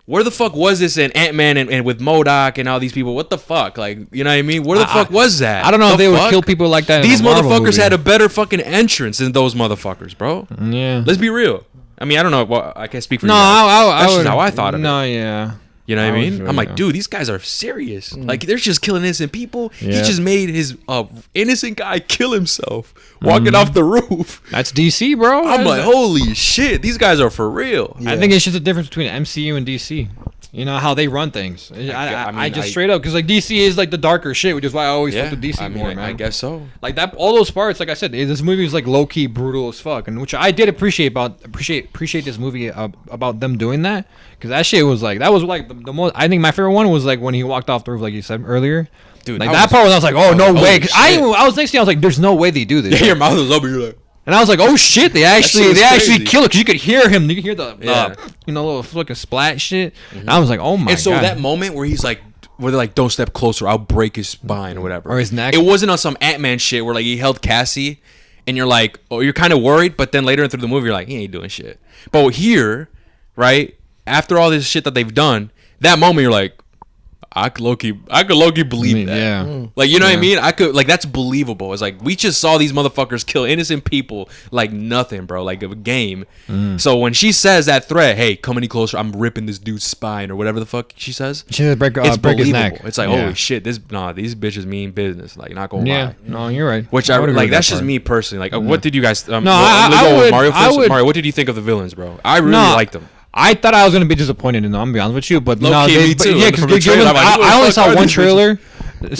where the fuck was this in Ant-Man and with MODOK and all these people? What the fuck? Like, you know what I mean? Where the fuck was that? I don't know if they would kill people like that. These motherfuckers had a better fucking entrance than those motherfuckers, bro. Yeah. Let's be real. I mean, I don't know. Well, I can't speak for you. That's just how I thought of it. No, yeah. You know what I mean? I'm like, dude, these guys are serious. Like, they're just killing innocent people. Yeah. He just made his innocent guy kill himself walking off the roof. That's DC, bro. I'm like, holy shit, these guys are for real. Yeah. I think it's just the difference between MCU and DC. You know how they run things. I just straight up, because like DC is like the darker shit, which is why I always fuck with DC more, man. I guess so. Like that, all those parts, like I said, this movie is like low key brutal as fuck, and which I did appreciate this movie about them doing that, because that shit was like the most. I think my favorite one was like when he walked off the roof, like you said earlier. Dude, like that part was I was like, oh no way. I was next thing I was like, there's no way they do this. Yeah, your mouth was open. You're like. And I was like, "Oh shit! They actually kill it, because you could hear him. You could hear the little fucking splat shit." Mm-hmm. And I was like, "Oh my god!" And so that moment where he's like, where they're like, "Don't step closer, I'll break his spine or whatever," or his neck. It wasn't on some Ant-Man shit where like he held Cassie, and you're like, oh, you're kind of worried, but then later through the movie, you're like, he ain't doing shit. But here, right after all this shit that they've done, that moment you're like, I could low-key believe that. Yeah. Like, you know what I mean? I could, like, that's believable. It's like, we just saw these motherfuckers kill innocent people like nothing, bro. Like a game. So when she says that threat, hey, come any closer, I'm ripping this dude's spine or whatever the fuck she says. She said break his neck. It's like, holy shit, these bitches mean business. Like, not gonna lie. No, you're right. Which I like, that's just me personally. Like, what did you guys, Mario, what did you think of the villains, bro? I really liked them. I thought I was gonna be disappointed in them. I'm gonna be honest with you, but me too. Yeah, because I only saw one trailer,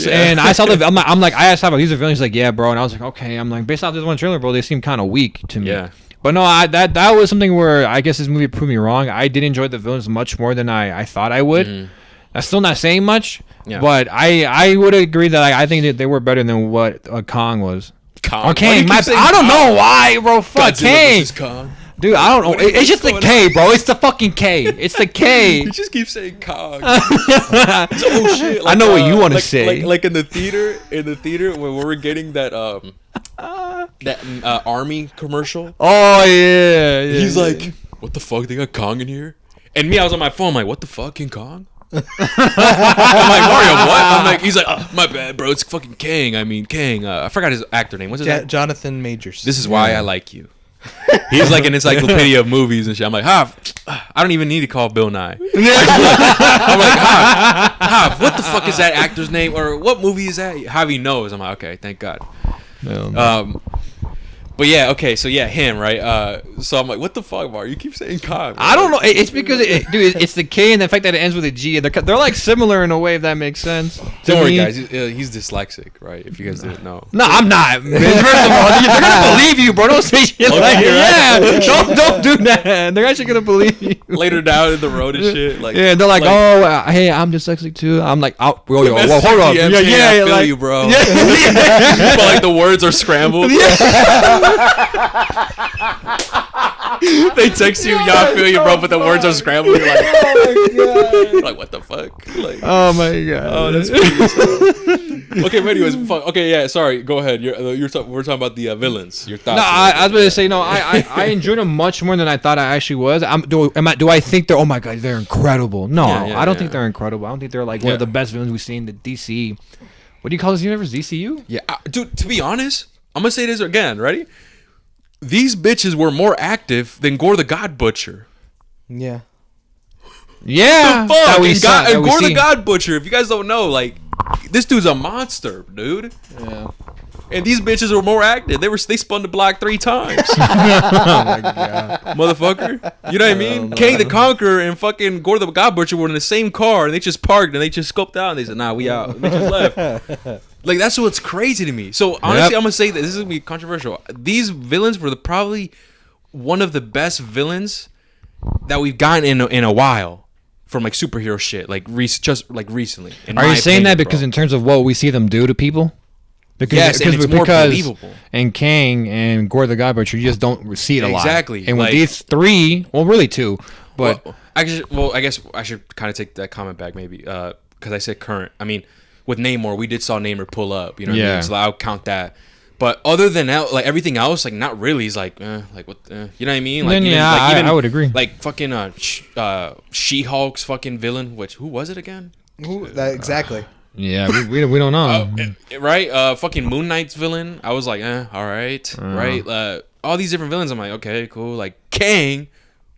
and I saw the. I'm like, I asked how about these are villains. He's like, yeah, bro, and I was like, okay. I'm like, based off this one trailer, bro, they seem kind of weak to me. Yeah. But no, that was something where I guess this movie proved me wrong. I did enjoy the villains much more than I thought I would. Mm-hmm. That's still not saying much, but I would agree that I think that they were better than what Kong was. Kong. Or Kang. I don't know why, bro. Fuck Kang. Dude, I don't know. It's just the K, bro. It's the fucking K. It's the K. You just keep saying Kong. Oh shit! Like, I know what you want to say. Like in the theater when we were getting that army commercial. Oh yeah. He's like, what the fuck? They got Kong in here? And me, I was on my phone. I'm like, what the fuck, King Kong? I'm like, Mario, what? I'm like, he's like, oh, my bad, bro. It's fucking Kang. I mean, Kang. I forgot his actor name. What's his name? Jonathan Majors. This is why I like you. He's like an encyclopedia of movies and shit. I'm like, I don't even need to call Bill Nye. I'm like, what the fuck is that actor's name? Or what movie is that? Javi knows. I'm like, okay, thank God. No. But yeah, okay, so yeah, him, right? So I'm like, what the fuck, Mar? You keep saying Kong. I don't know. It's because, dude, it's the K and the fact that it ends with a G. They're like similar in a way, if that makes sense. Don't worry, guys. He's dyslexic, right? If you guys didn't know. No, I'm not. First of all, they're gonna believe you, bro. Don't say shit like that. Yeah, don't do that. They're actually gonna believe you. Later down in the road and shit. Like, yeah, they're like, oh, hey, I'm dyslexic too. I'm like, hold on. I feel you, bro. Yeah. But like the words are scrambled. Yeah. They text you, y'all feel you, bro, but the words are scrambled. You're like, Oh my god. you're like, what the fuck? Like, Oh my god. oh, that's crazy. Okay, but anyways, fuck. Okay, yeah, sorry. Go ahead. We're talking about the villains. Your thoughts? No, I was going to say no. I enjoyed them much more than I thought I actually was. Do I think they're? Oh my god, they're incredible. No, I don't think they're incredible. I don't think they're like one of the best villains we've seen in the DC. What do you call this universe? DCU? Yeah, dude. To be honest, I'm gonna say this again. Ready? These bitches were more active than Gore the God Butcher. Yeah. Yeah. The fuck? And Gore the seen. God Butcher. If you guys don't know, like, this dude's a monster, dude. Yeah. And these bitches were more active. They spun the block 3 times. Oh my god. Motherfucker. You know what I mean? Kang the Conqueror and fucking Gore the God Butcher were in the same car and they just parked and they just scoped out and they said, nah, we out. And they just left. Like, that's what's crazy to me. So, honestly, I'm going to say this is going to be controversial. These villains were probably one of the best villains that we've gotten in a while from, like, superhero shit. Like, just, like, recently. Are you saying that because in terms of what we see them do to people? Because, yes, and it's more believable. And Kang and Gore the God Butcher, you just don't see it a lot. Exactly. And with these 3, well, really 2, but... I guess I should kind of take that comment back maybe because I said current. I mean... With Namor, we did saw Namor pull up, you know what I mean? So I'll count that. But other than that, like everything else, like not really. He's like, like what? You know what I mean? Like, I would agree. Like fucking She-Hulk's fucking villain. Who was it again? Exactly. Yeah, we don't know. Right? Fucking Moon Knight's villain. I was like, all right, right. All these different villains. I'm like, okay, cool. Like Kang,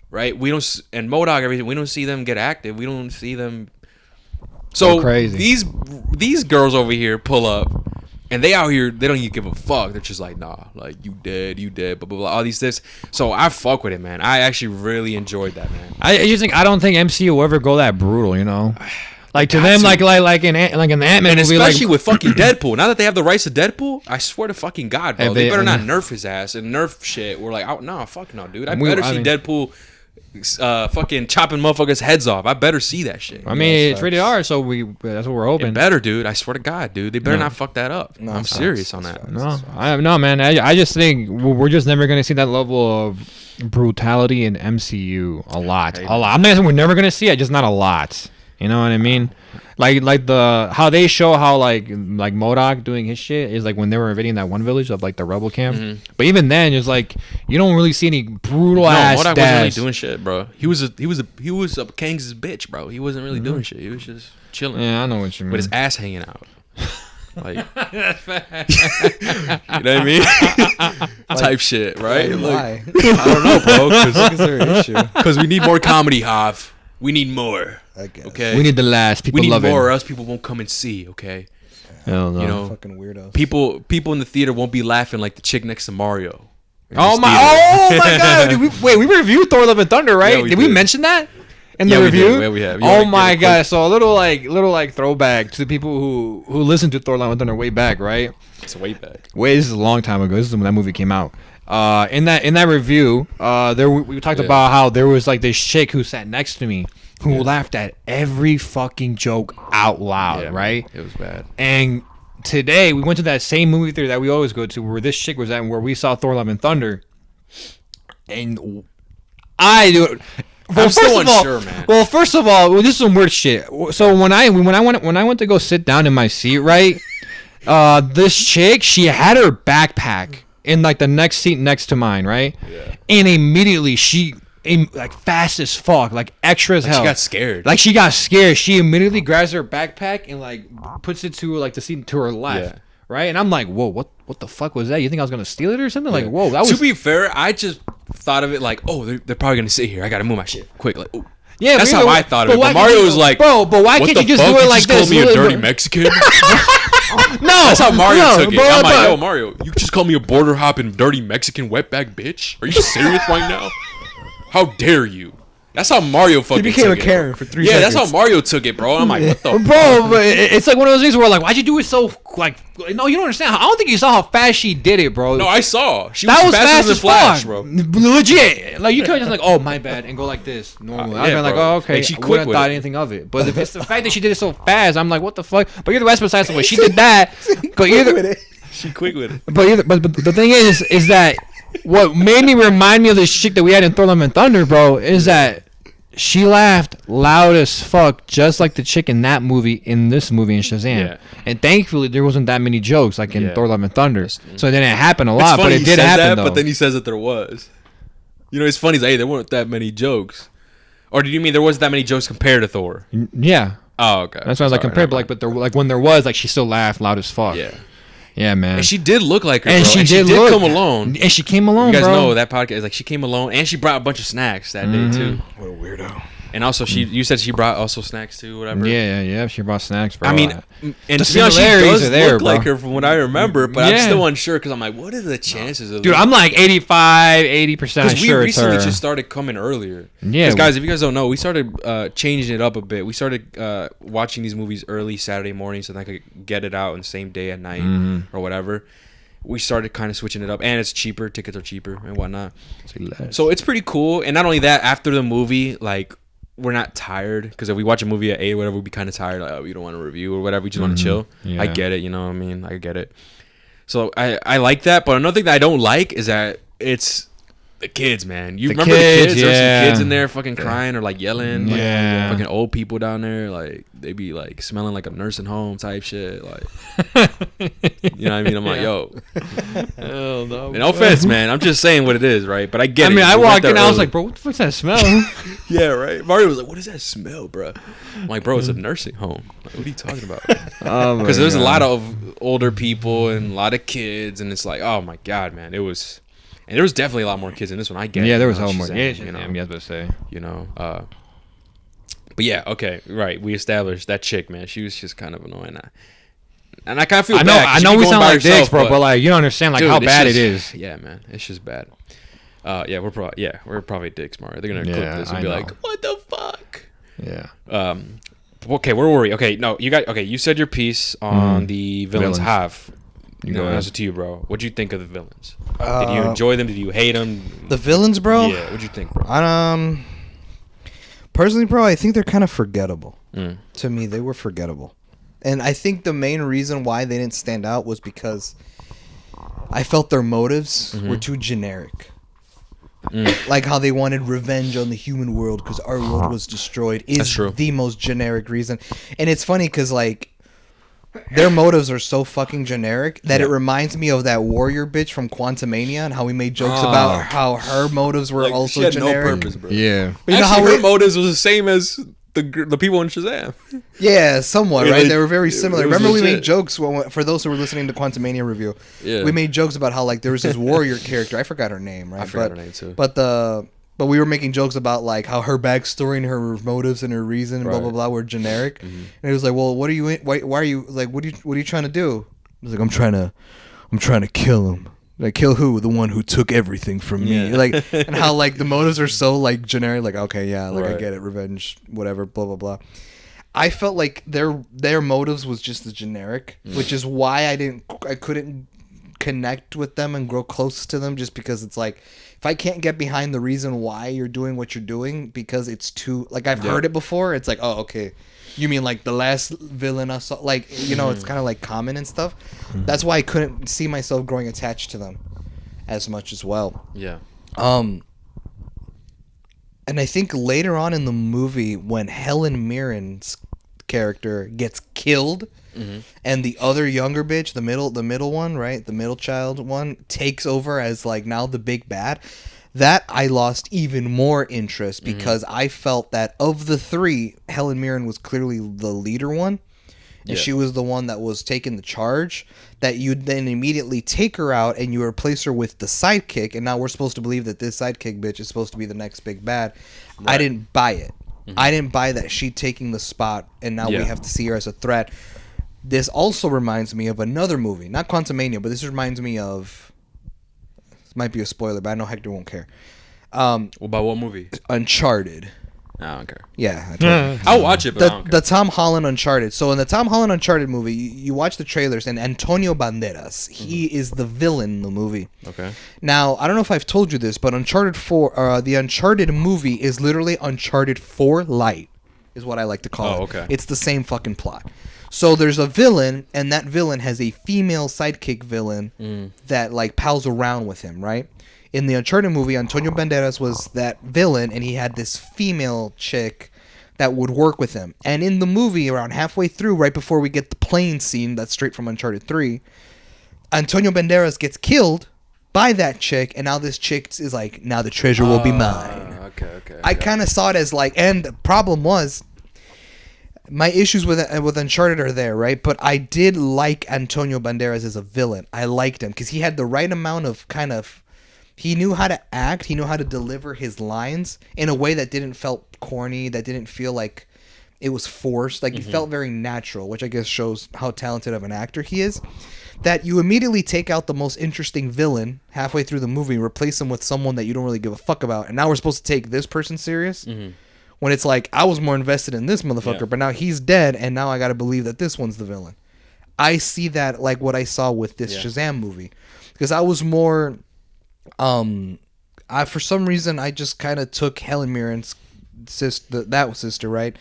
right? And MODOK, everything. We don't see them get active. We don't see them. So crazy. These girls over here pull up, and they out here, they don't even give a fuck. They're just like, nah, like you dead, blah blah blah, all these things. So I fuck with it, man. I actually really enjoyed that, man. I don't think MCU will ever go that brutal, you know. Like to them, like in an Ant-Man and movie, especially with fucking Deadpool. Now that they have the rights to Deadpool, I swear to fucking God, bro, they better not nerf his ass and nerf shit. We're like, oh no, fuck no, dude. I better see Deadpool. Fucking chopping motherfuckers' heads off. I better see that shit. I mean, it's rated R, so that's what we're hoping. It better, dude. I swear to God, dude. They better not fuck that up. No, I'm serious on that. No, man. I just think we're just never gonna see that level of brutality in MCU a lot. I'm not saying we're never gonna see it, just not a lot. You know what I mean? Like how they show how like MODOK doing his shit is like when they were invading that one village of like the rebel camp. Mm-hmm. But even then, it's like you don't really see any brutal ass. MODOK wasn't really doing shit, bro. He was Kang's bitch, bro. He wasn't really doing shit. He was just chilling. Yeah, I know what you mean. With his ass hanging out. Like, you know what I mean? Type shit, right? Why? I don't know, bro. Because we need more comedy, Hav. We need more. I guess. Okay. We need the last. People we need love more, it. or else people won't come and see. Okay. Hell no. You know, fucking weirdos. People in the theater won't be laughing like the chick next to Mario. Oh my god! We reviewed Thor: Love and Thunder, right? Yeah, did we mention that in the review? Yeah, we have. Oh my god! So a little throwback to the people who listened to Thor: Love and Thunder way back, right? It's way back. This is a long time ago. This is when that movie came out. In that review, we talked about how there was like this chick who sat next to me who laughed at every fucking joke out loud, right? It was bad. And today we went to that same movie theater that we always go to, where this chick was at, where we saw Thor: Love and Thunder, and I do. I'm still unsure, man. Well, first of all, this is some weird shit. So when I went to go sit down in my seat, right? This chick, she had her backpack in like the next seat next to mine, right? Yeah. And immediately she, like fast as fuck, like extra as hell. She got scared. Like she got scared. She immediately grabs her backpack and like puts it to like the seat to her left, right? And I'm like, whoa, what the fuck was that? You think I was gonna steal it or something? Like, whoa, that was. To be fair, I just thought of it like, oh, they're probably gonna sit here. I gotta move my shit quick, like, oh. Yeah, that's how I thought of it. But Mario was like, bro, but why can't you just do it like this? Call me a dirty Mexican. No, that's how Mario took it. I'm like, yo, Mario, you just call me a border hopping dirty Mexican wetback bitch? Are you serious right now? How dare you? That's how Mario fucking took it. He became a Karen for 3 seconds. Yeah, that's how Mario took it, bro. I'm like, what the fuck? Bro, but it's like one of those things where like, why'd you do it so, like, no, you don't understand. I don't think you saw how fast she did it, bro. No, I saw. She was faster than Flash, bro. Legit. Like, you could just like, oh, my bad, and go like this, normally. I'd be like, oh, okay. She I wouldn't thought anything of it. But if it's the fact that she did it so fast, I'm like, what the fuck? But you're the West besides the way she did that. But she quick with it. But the thing is that what made me remind me of this chick that we had in Thor: Love and Thunder, bro, is that she laughed loud as fuck, just like the chick in that movie, in this movie in Shazam. Yeah. And thankfully, there wasn't that many jokes like in Thor: Love and Thunder. So it didn't happen a It's lot, funny but it he did says happen that, though. but then he says that there was. You know, it's funny. He's like, hey, there weren't that many jokes. Or did you mean there wasn't that many jokes compared to Thor? Yeah. Oh, okay. That's why I was like compared, but like when there was, like she still laughed loud as fuck. Yeah. Yeah, man. And she did look like her, And bro. she and did she did look- come alone. And she came alone, You guys bro. know that podcast. Like, she came alone, and she brought a bunch of snacks that day too. What a weirdo. And also, you said she brought also snacks too, whatever. Yeah. She brought snacks, bro. I mean, and The to be honest, she similarities does are there, look bro. like her from what I remember, but I'm Yeah. still unsure because I'm like, what are the chances of dude, this? I'm like 80% Because we sure it's recently her. just started coming earlier. Yeah. Because guys, if you guys don't know, we started changing it up a bit. We started watching these movies early Saturday morning so that I could get it out on the same day at night or whatever. We started kind of switching it up, and it's cheaper. Tickets are cheaper and whatnot. So it's pretty cool. And not only that, after the movie, like, we're not tired, because if we watch a movie at 8 or whatever, we'd be kind of tired. Like, oh, we don't want to review or whatever. We just want to chill. Yeah. I get it. You know what I mean? I get it. So I like that. But another thing that I don't like is that it's the kids, man. You remember the kids? There's some kids in there fucking crying or like yelling. Like, Yeah. fucking old people down there. Like, they be like smelling like a nursing home type shit. Like, you know what I mean? I'm like, yo. Hell no. No offense, man. I'm just saying what it is, right? But I get I it. mean, I We went walked there in, I was early. like, bro, what the fuck's that smell? Yeah, right. Mario was like, "What does that smell, bro?" I'm like, "Bro, it's a nursing home. Like, what are you talking about?" Because there's a lot of older people and a lot of kids, and it's like, oh my god, man, it was, and there was definitely a lot more kids in this one. I get. Yeah, it, there you was know, hell more. Shazam, Yeah, you know, I was about to say. you know. But yeah, okay, right. We established that chick, man. She was just kind of annoying. And I kind of feel bad. 'cause I she know be we going sound by like dicks, herself, bro, but like you don't understand like dude, how it's bad just- it is. Yeah, man, it's just bad. Yeah, we're probably dicks, Mario. They're gonna clip Yeah, this and I be know. like, "What the fuck?" Yeah. Okay, where were we? Okay, no, you said your piece on the villains. Villains. Have You go ahead. answer to you, bro. What'd you think of the villains? Did you enjoy them? Did you hate them? The villains, bro? Yeah, what'd you think, bro? Personally, bro, I think they're kind of forgettable. Mm. To me, they were forgettable. And I think the main reason why they didn't stand out was because I felt their motives were too generic. Like how they wanted revenge on the human world because our world was destroyed That's is true. the most generic reason. And it's funny because, like, their motives are so fucking generic that it reminds me of that warrior bitch from Quantumania and how we made jokes about how her motives were Like, also she had generic. no purpose, bro. Yeah. But you know Actually, how her we- motives was the same as the people in Shazam. Yeah, somewhat, Yeah, right? like, They were very it similar. was Remember we legit. made jokes for those who were listening to Quantumania review. Yeah. We made jokes about how, like, there was this warrior character. I forgot her name, right? I forgot her name, too. But we were making jokes about, like, how her backstory and her motives and her reason and blah blah Right. blah were generic. And it was like, well, what are you? Why are you like? What are you trying to do? I was like, I'm trying to kill him. Like, kill who? The one who took everything from me. Yeah. Like, and how, like, the motives are so, like, generic. Like, okay, yeah, like, I Right. get it, revenge, whatever, blah blah blah. I felt like their motives was just as generic, which is why I couldn't connect with them and grow close to them, just because it's like, if I can't get behind the reason why you're doing what you're doing because it's too, like, I've heard it before, it's like, oh, okay, you mean like the last villain I saw, like, you know, it's kind of like common and stuff. That's why I couldn't see myself growing attached to them as much as well. Yeah. And I think later on in the movie, when Helen Mirren's character gets killed, and the other younger bitch, the middle one, right, the middle child one, takes over as, like, now the big bad, that I lost even more interest because I felt that of the three, Helen Mirren was clearly the leader one. And Yeah. she was the one that was taking the charge, that you'd then immediately take her out and you replace her with the sidekick, and now we're supposed to believe that this sidekick bitch is supposed to be the next big bad. I didn't buy it. I didn't buy that she taking the spot and now we have to see her as a threat. This also reminds me of another movie, not Quantumania, but this reminds me of, this might be a spoiler, but I know Hector won't care. About what movie? Uncharted. I don't care. Yeah, I told you. I'll watch it, but I don't care. The Tom Holland Uncharted. So in the Tom Holland Uncharted movie, you watch the trailers, and Antonio Banderas, he is the villain in the movie. Okay. Now, I don't know if I've told you this, but Uncharted 4, the Uncharted movie is literally Uncharted 4 Light, is what I like to call it. Oh, okay. It's the same fucking plot. So there's a villain, and that villain has a female sidekick villain that, like, pals around with him, right? in the Uncharted movie, Antonio Banderas was that villain, and he had this female chick that would work with him. And in the movie, around halfway through, right before we get the plane scene that's straight from Uncharted 3, Antonio Banderas gets killed by that chick, and now this chick is like, now the treasure will be mine. Okay. I kind of saw it as like, and the problem was, my issues with Uncharted are there, right? But I did like Antonio Banderas as a villain. I liked him because he had the right amount of kind of, he knew how to act, he knew how to deliver his lines in a way that didn't felt corny, that didn't feel like it was forced. Like, it felt very natural, which I guess shows how talented of an actor he is. That you immediately take out the most interesting villain halfway through the movie and replace him with someone that you don't really give a fuck about. And now we're supposed to take this person serious? When it's like, I was more invested in this motherfucker, but now he's dead, and now I gotta believe that this one's the villain. I see that like what I saw with this Shazam movie. Because I was more... for some reason, I just kind of took Helen Mirren's sister, right,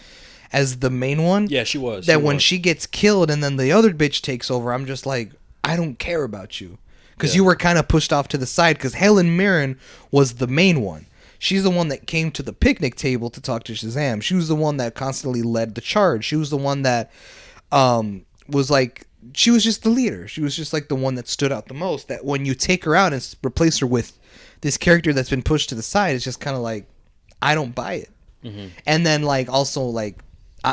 as the main one. Yeah, she was. That when she gets killed and then the other bitch takes over, I'm just like, I don't care about you. Because you were kind of pushed off to the side, because Helen Mirren was the main one. She's the one that came to the picnic table to talk to Shazam. She was the one that constantly led the charge. She was the one that was like, she was just the leader. She was just like the one that stood out the most. That when you take her out and replace her with this character that's been pushed to the side, it's just kind of like, I don't buy it. And then like also like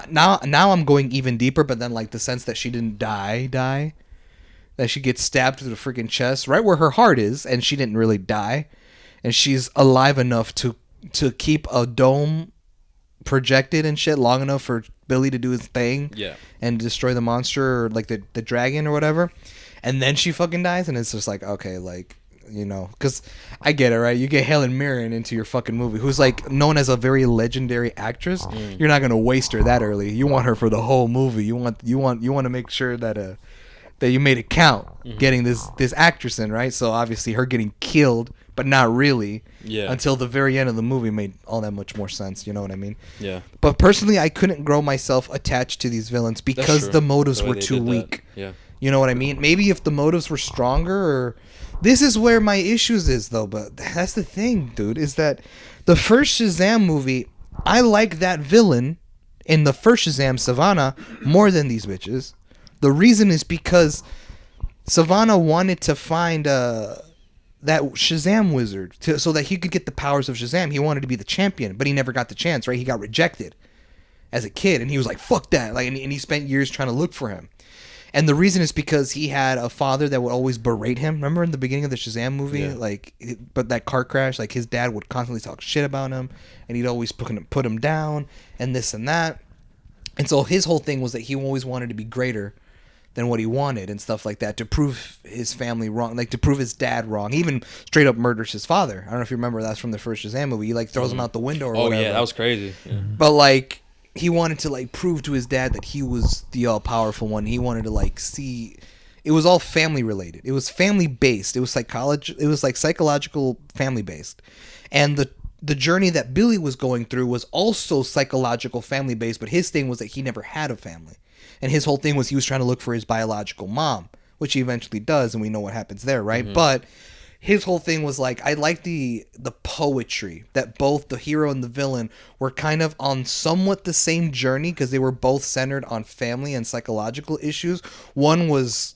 now I'm going even deeper, but then like the sense that she didn't die, that she gets stabbed through the freaking chest right where her heart is, and she didn't really die. And she's alive enough to keep a dome projected and shit long enough for Billy to do his thing and destroy the monster or like the dragon or whatever. And then she fucking dies, and it's just like, okay, like, you know, because I get it, right? You get Helen Mirren into your fucking movie, who's like known as a very legendary actress. You're not gonna waste her that early. You want her for the whole movie. You want to make sure that you made it count, getting this actress in, right? So obviously her getting killed, but not really, until the very end of the movie made all that much more sense. You know what I mean? Yeah. But personally, I couldn't grow myself attached to these villains because the motives were too weak. Yeah. You know what I mean? Maybe if the motives were stronger, or this is where my issues is though. But that's the thing, dude, is that the first Shazam movie, I like that villain in the first Shazam, Savannah, more than these bitches. The reason is because Savannah wanted to find that Shazam wizard so that he could get the powers of Shazam. He wanted to be the champion, but he never got the chance, right? He got rejected as a kid, and he was like, fuck that. Like, and he spent years trying to look for him. And the reason is because he had a father that would always berate him. Remember in the beginning of the Shazam movie? Like, but that car crash, like his dad would constantly talk shit about him, and he'd always put him down, and this and that. And so his whole thing was that he always wanted to be greater than what he wanted and stuff like that, to prove his family wrong, like to prove his dad wrong. He even straight up murders his father. I don't know if you remember, that's from the first Shazam movie. He like throws him out the window or whatever. Oh yeah, that was crazy. Yeah. But like, he wanted to like prove to his dad that he was the all-powerful one. He wanted to like see, it was all family related. It was family based. It was psychology. It was like psychological family based. And the journey that Billy was going through was also psychological family based, but his thing was that he never had a family. And his whole thing was he was trying to look for his biological mom, which he eventually does, and we know what happens there, right? But his whole thing was like, I like the poetry that both the hero and the villain were kind of on somewhat the same journey, because they were both centered on family and psychological issues. One was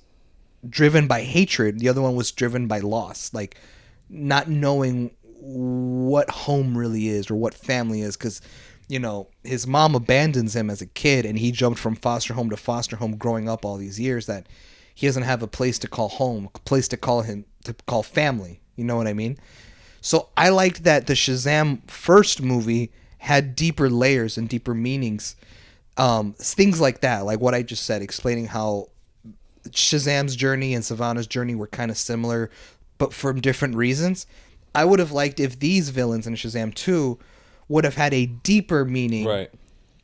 driven by hatred, the other one was driven by loss, like not knowing what home really is or what family is, because, you know, his mom abandons him as a kid, and he jumped from foster home to foster home growing up all these years, that he doesn't have a place to call home, a place to call family. You know what I mean? So I liked that the Shazam first movie had deeper layers and deeper meanings. Things like that, like what I just said, explaining how Shazam's journey and Savannah's journey were kind of similar, but for different reasons. I would have liked if these villains in Shazam 2 would have had a deeper meaning, right?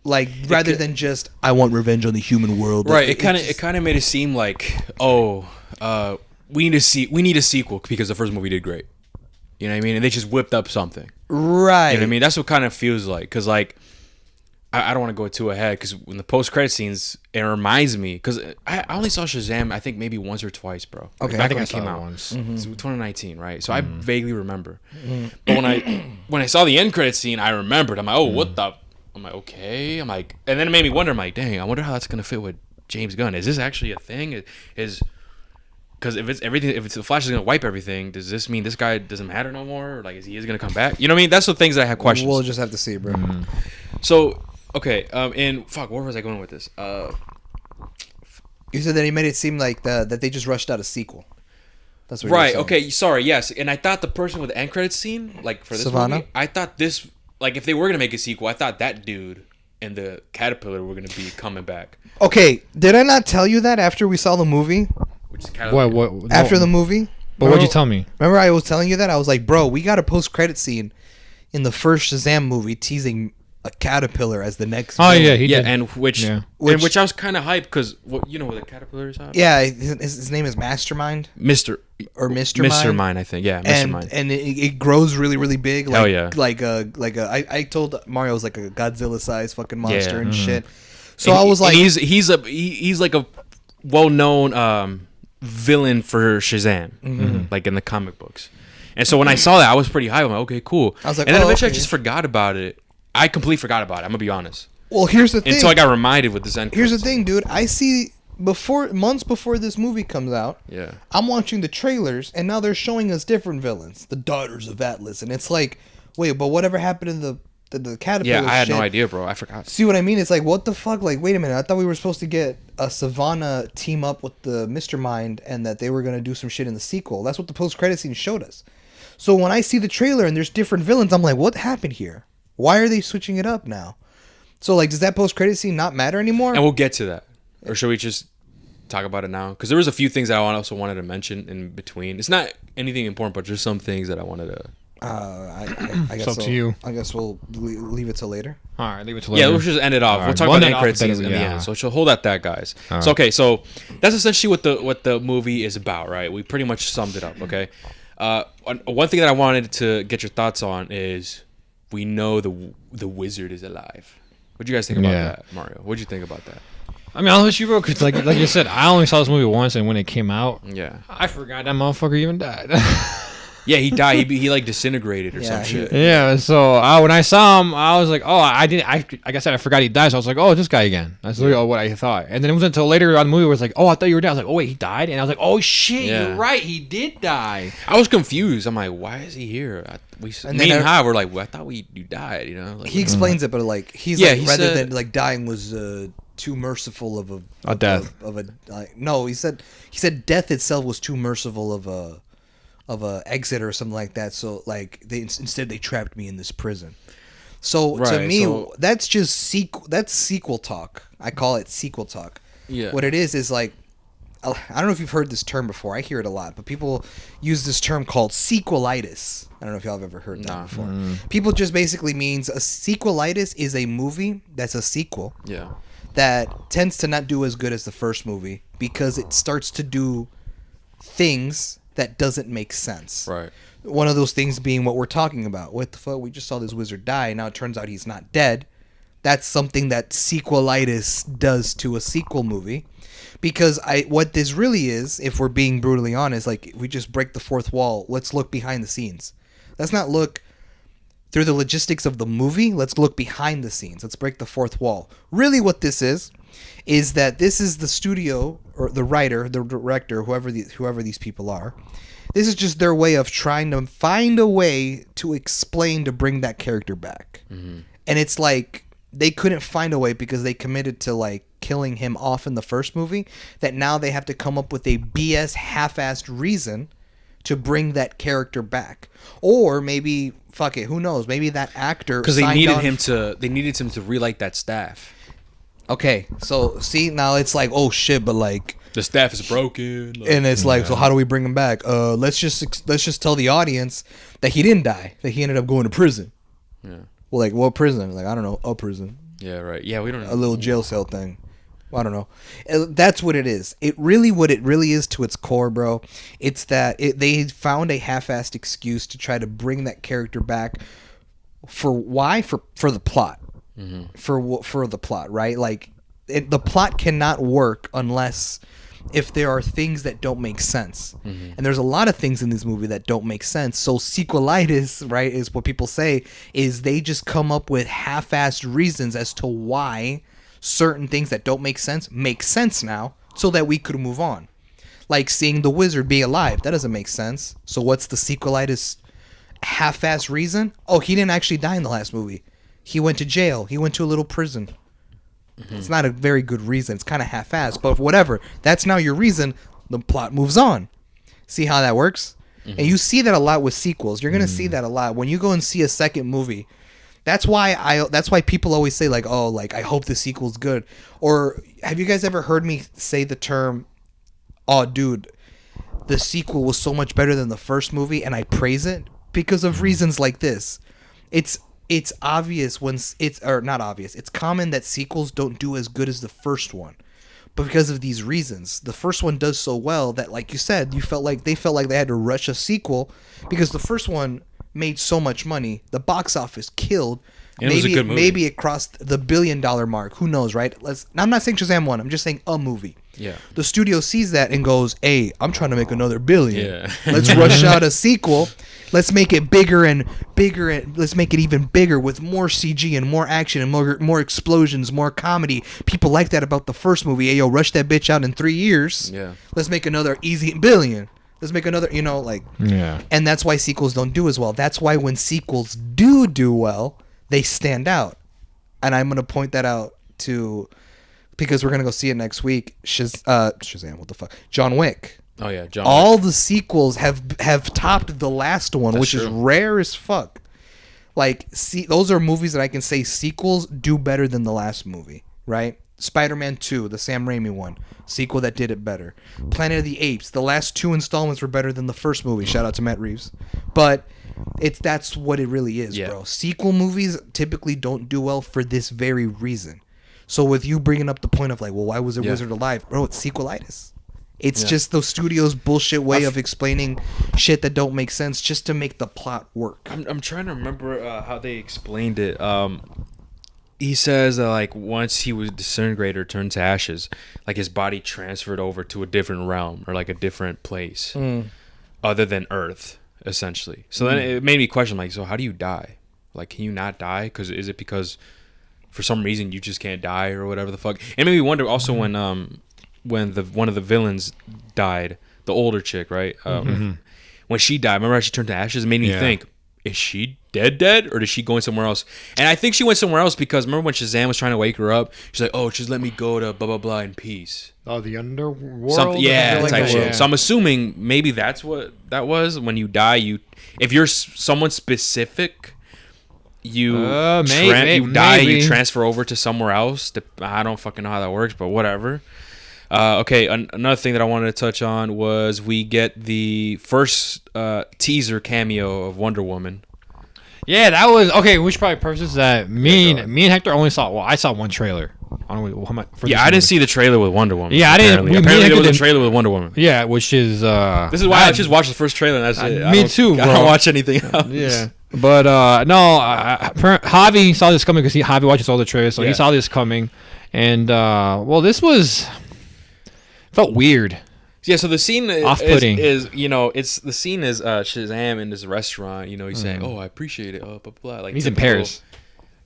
Like, rather than just, I want revenge on the human world. Right. It kind of made it seem like, we need a sequel because the first movie did great. You know what I mean? And they just whipped up something. Right. You know what I mean? That's what kind of feels like, because like I don't want to go too ahead because when the post credit scenes, it reminds me because I only saw Shazam I think maybe once or twice, bro. Okay, back I think when I it saw came it out once. So 2019, right? So I vaguely remember, but when I saw the end credit scene, I remembered. I'm like, oh, what the? I'm like, okay. I'm like, and then it made me wonder. I'm like, dang, I wonder how that's gonna fit with James Gunn. Is this actually a thing? Is because if it's everything, if it's the Flash is gonna wipe everything, does this mean this guy doesn't matter no more? Or like, is he gonna come back? You know what I mean? That's the things that I have questions. We'll just have to see, bro. So okay, and fuck, where was I going with this? You said that he made it seem like that they just rushed out a sequel. That's what you were Right. saying. Okay. Sorry. Yes. And I thought the person with the end credits scene, like for this Savannah? movie, I thought this, like, if they were gonna make a sequel, I thought that dude and the caterpillar were gonna be coming back. Okay, did I not tell you that after we saw the movie? Which is caterpillar. What? After the movie? But what'd you tell me? Remember I was telling you that? I was like, bro, we got a post-credit scene in the first Shazam movie teasing a caterpillar as the next Oh villain. yeah, he did. and which Yeah. which I was kind of hyped because you know what the caterpillar is on? Yeah, his name is Mastermind Mr. Mr. Mr. Mind, I think. Yeah, Mr. and Mind. and it grows really really big. Like, Hell yeah. I told Mario it was like a Godzilla sized fucking monster Yeah. and shit. So And I was like, he's like a well-known villain for Shazam, like in the comic books. And so when I saw that, I was pretty high. I'm like, okay, cool. I was like, and then oh, eventually okay. I just forgot about it. I completely forgot about it. I'm gonna be honest. well, here's the thing. Until I got reminded with this end. Here's the credits. thing, dude. I see months before this movie comes out. Yeah. I'm watching the trailers, and now they're showing us different villains, the Daughters of Atlas, and it's like, wait, but whatever happened to the caterpillar? Yeah, I had shit? no idea, bro. I forgot. See what I mean? It's like, what the fuck? Like, wait a minute. I thought we were supposed to get a Savannah team up with the Mr. Mind, and that they were gonna do some shit in the sequel. That's what the post-credit scene showed us. So when I see the trailer and there's different villains, I'm like, what happened here? Why are they switching it up now? So like, does that post-credit scene not matter anymore? And we'll get to that, or should we just talk about it now? Because there was a few things that I also wanted to mention in between. It's not anything important, but just some things that I wanted to. I guess It's up to you. I guess we'll leave it till later. All right, leave it to later. Yeah, let's just end it off. All We'll right. talk We'll about the end end off credit scenes then, in the yeah. end. So hold at that, guys. All So right. okay, so that's essentially what the movie is about, right? We pretty much summed it up. Okay. One thing that I wanted to get your thoughts on is we know the wizard is alive. What do you guys think about that, Mario? What do you think about that? I mean, I'll let you bro, because like you said, I only saw this movie once, and when it came out, Yeah. I forgot that motherfucker even died. Yeah, he died. He like disintegrated or Yeah, some he- shit. Yeah, so when I saw him, I was like, oh, I didn't. Like I said, I forgot he died. So I was like, oh, this guy again. That's literally what I thought. And then it wasn't until later on the movie where it's like, oh, I thought you were dead. I was like, oh wait, he died. And I was like, oh shit, Yeah. you're right, he did die. I was confused. I'm like, why is he here? And Me then and Hi were like, well, I thought you died. You know? Like, He explains it, but like he's Yeah, like, he rather said- than like dying was too merciful of A death. No, he said death itself was too merciful of a exit or something like that. So like instead they trapped me in this prison. So to Right, me, so- that's just sequel talk. I call it sequel talk. Yeah. What it is like, I don't know if you've heard this term before. I hear it a lot, but people use this term called sequelitis. I don't know if y'all have ever heard that before. People just basically means a sequelitis is a movie that's a sequel Yeah. that tends to not do as good as the first movie because it starts to do things that doesn't make sense. Right. One of those things being what we're talking about. What the fuck? We just saw this wizard die. Now it turns out he's not dead. That's something that sequelitis does to a sequel movie. Because what this really is, if we're being brutally honest, like if we just break the fourth wall, let's look behind the scenes. Let's not look through the logistics of the movie. Let's look behind the scenes. Let's break the fourth wall. Really what this is that this is the studio or the writer, the director, whoever these people are. This is just their way of trying to find a way to explain to bring that character back. Mm-hmm. And it's like they couldn't find a way because they committed to like killing him off in the first movie, that now they have to come up with a BS half-assed reason to bring that character back. Or maybe, fuck it, who knows? Maybe that actor, Because they signed needed on- him to relight that staff. Okay, so see, now it's like, oh shit, but like, The staff is broken. Like, and it's like, so how do we bring him back? Let's just tell the audience that he didn't die, that he ended up going to prison. Yeah. Well, like, what prison? Like, I don't know, a prison, Yeah. Right. Yeah. We don't. a little jail cell thing. I don't know. That's what it is. What it really is to its core, bro. It's that they found a half-assed excuse to try to bring that character back. For why? For the plot. for the plot, right? Like the plot cannot work unless if there are things that don't make sense. And there's a lot of things in this movie that don't make sense. So sequelitis, right, is what people say is they just come up with half-assed reasons as to why certain things that don't make sense now so that we could move on. Like seeing the wizard be alive. That doesn't make sense. So what's the sequelitis half-assed reason? Oh, he didn't actually die in the last movie. He went to jail. He went to a little prison. It's not a very good reason. It's kind of half-assed, but whatever. That's now your reason. The plot moves on. See how that works? And you see that a lot with sequels. You're gonna see that a lot when you go and see a second movie. That's why people always say like, oh, like I hope the sequel's good. Or have you guys ever heard me say the term, oh, dude, the sequel was so much better than the first movie, and I praise it because of reasons like this. It's obvious when not obvious. It's common that sequels don't do as good as the first one, but because of these reasons, the first one does so well that, like you said, they felt like they had to rush a sequel because the first one made so much money. The box office killed. And it was a good movie. Maybe it crossed the $1 billion mark. Who knows, right? I'm not saying Shazam 1. I'm just saying a movie. Yeah. The studio sees that and goes, hey, I'm trying to make another $1 billion. Yeah. Let's rush out a sequel. Let's make it bigger and bigger. And let's make it even bigger with more CG and more action and more explosions, more comedy. People like that about the first movie. Hey, yo, rush that bitch out in 3 years. Yeah. Let's make another easy $1 billion. Let's make another, Yeah. And that's why sequels don't do as well. That's why when sequels do well, they stand out. And I'm going to point that out because we're going to go see it next week. Shazam, what the fuck? John Wick. Oh, yeah. All the sequels have topped the last one, which is rare as fuck. Like, see, those are movies that I can say sequels do better than the last movie, right? Spider-Man 2, the Sam Raimi one, sequel that did it better. Planet of the Apes, the last 2 installments were better than the first movie. Shout out to Matt Reeves. But that's what it really is, bro. Sequel movies typically don't do well for this very reason. So with you bringing up the point of like, well, why was a wizard alive? Bro, it's sequelitis. It's just those studios' bullshit way of explaining shit that don't make sense just to make the plot work. I'm trying to remember how they explained it. He says that like once he was disintegrated or turned to ashes, like his body transferred over to a different realm or like a different place other than Earth, essentially. So then it made me question like, so how do you die? Like, can you not die? Is it because for some reason you just can't die or whatever the fuck? And made me wonder also when one of the villains died, the older chick, right? When she died, remember how she turned to ashes? It made me think, is she dead, or is she going somewhere else? And I think she went somewhere else because remember when Shazam was trying to wake her up? She's like, oh, just let me go to blah, blah, blah in peace. Oh, the underworld? Type shit. So I'm assuming maybe that's what that was. When you die, if you're someone specific, you transfer over to somewhere else. I don't fucking know how that works, but whatever. Okay, another thing that I wanted to touch on was we get the first teaser cameo of Wonder Woman. Yeah, that was okay. We should probably preface that me and Hector only saw. Well, I saw one trailer. I didn't see the trailer with Wonder Woman. Yeah, I didn't. Apparently there was a trailer with Wonder Woman. Yeah, which is. This is why I just watched the first trailer. And that's it. Me too, bro. I don't watch anything else. Yeah, but no, Javi saw this coming because Javi watches all the trailers, so he saw this coming, and this felt weird. Yeah, so the scene off-putting is Shazam in this restaurant. He's saying, "Oh, I appreciate it." Oh, blah blah. Like he's typical, in Paris.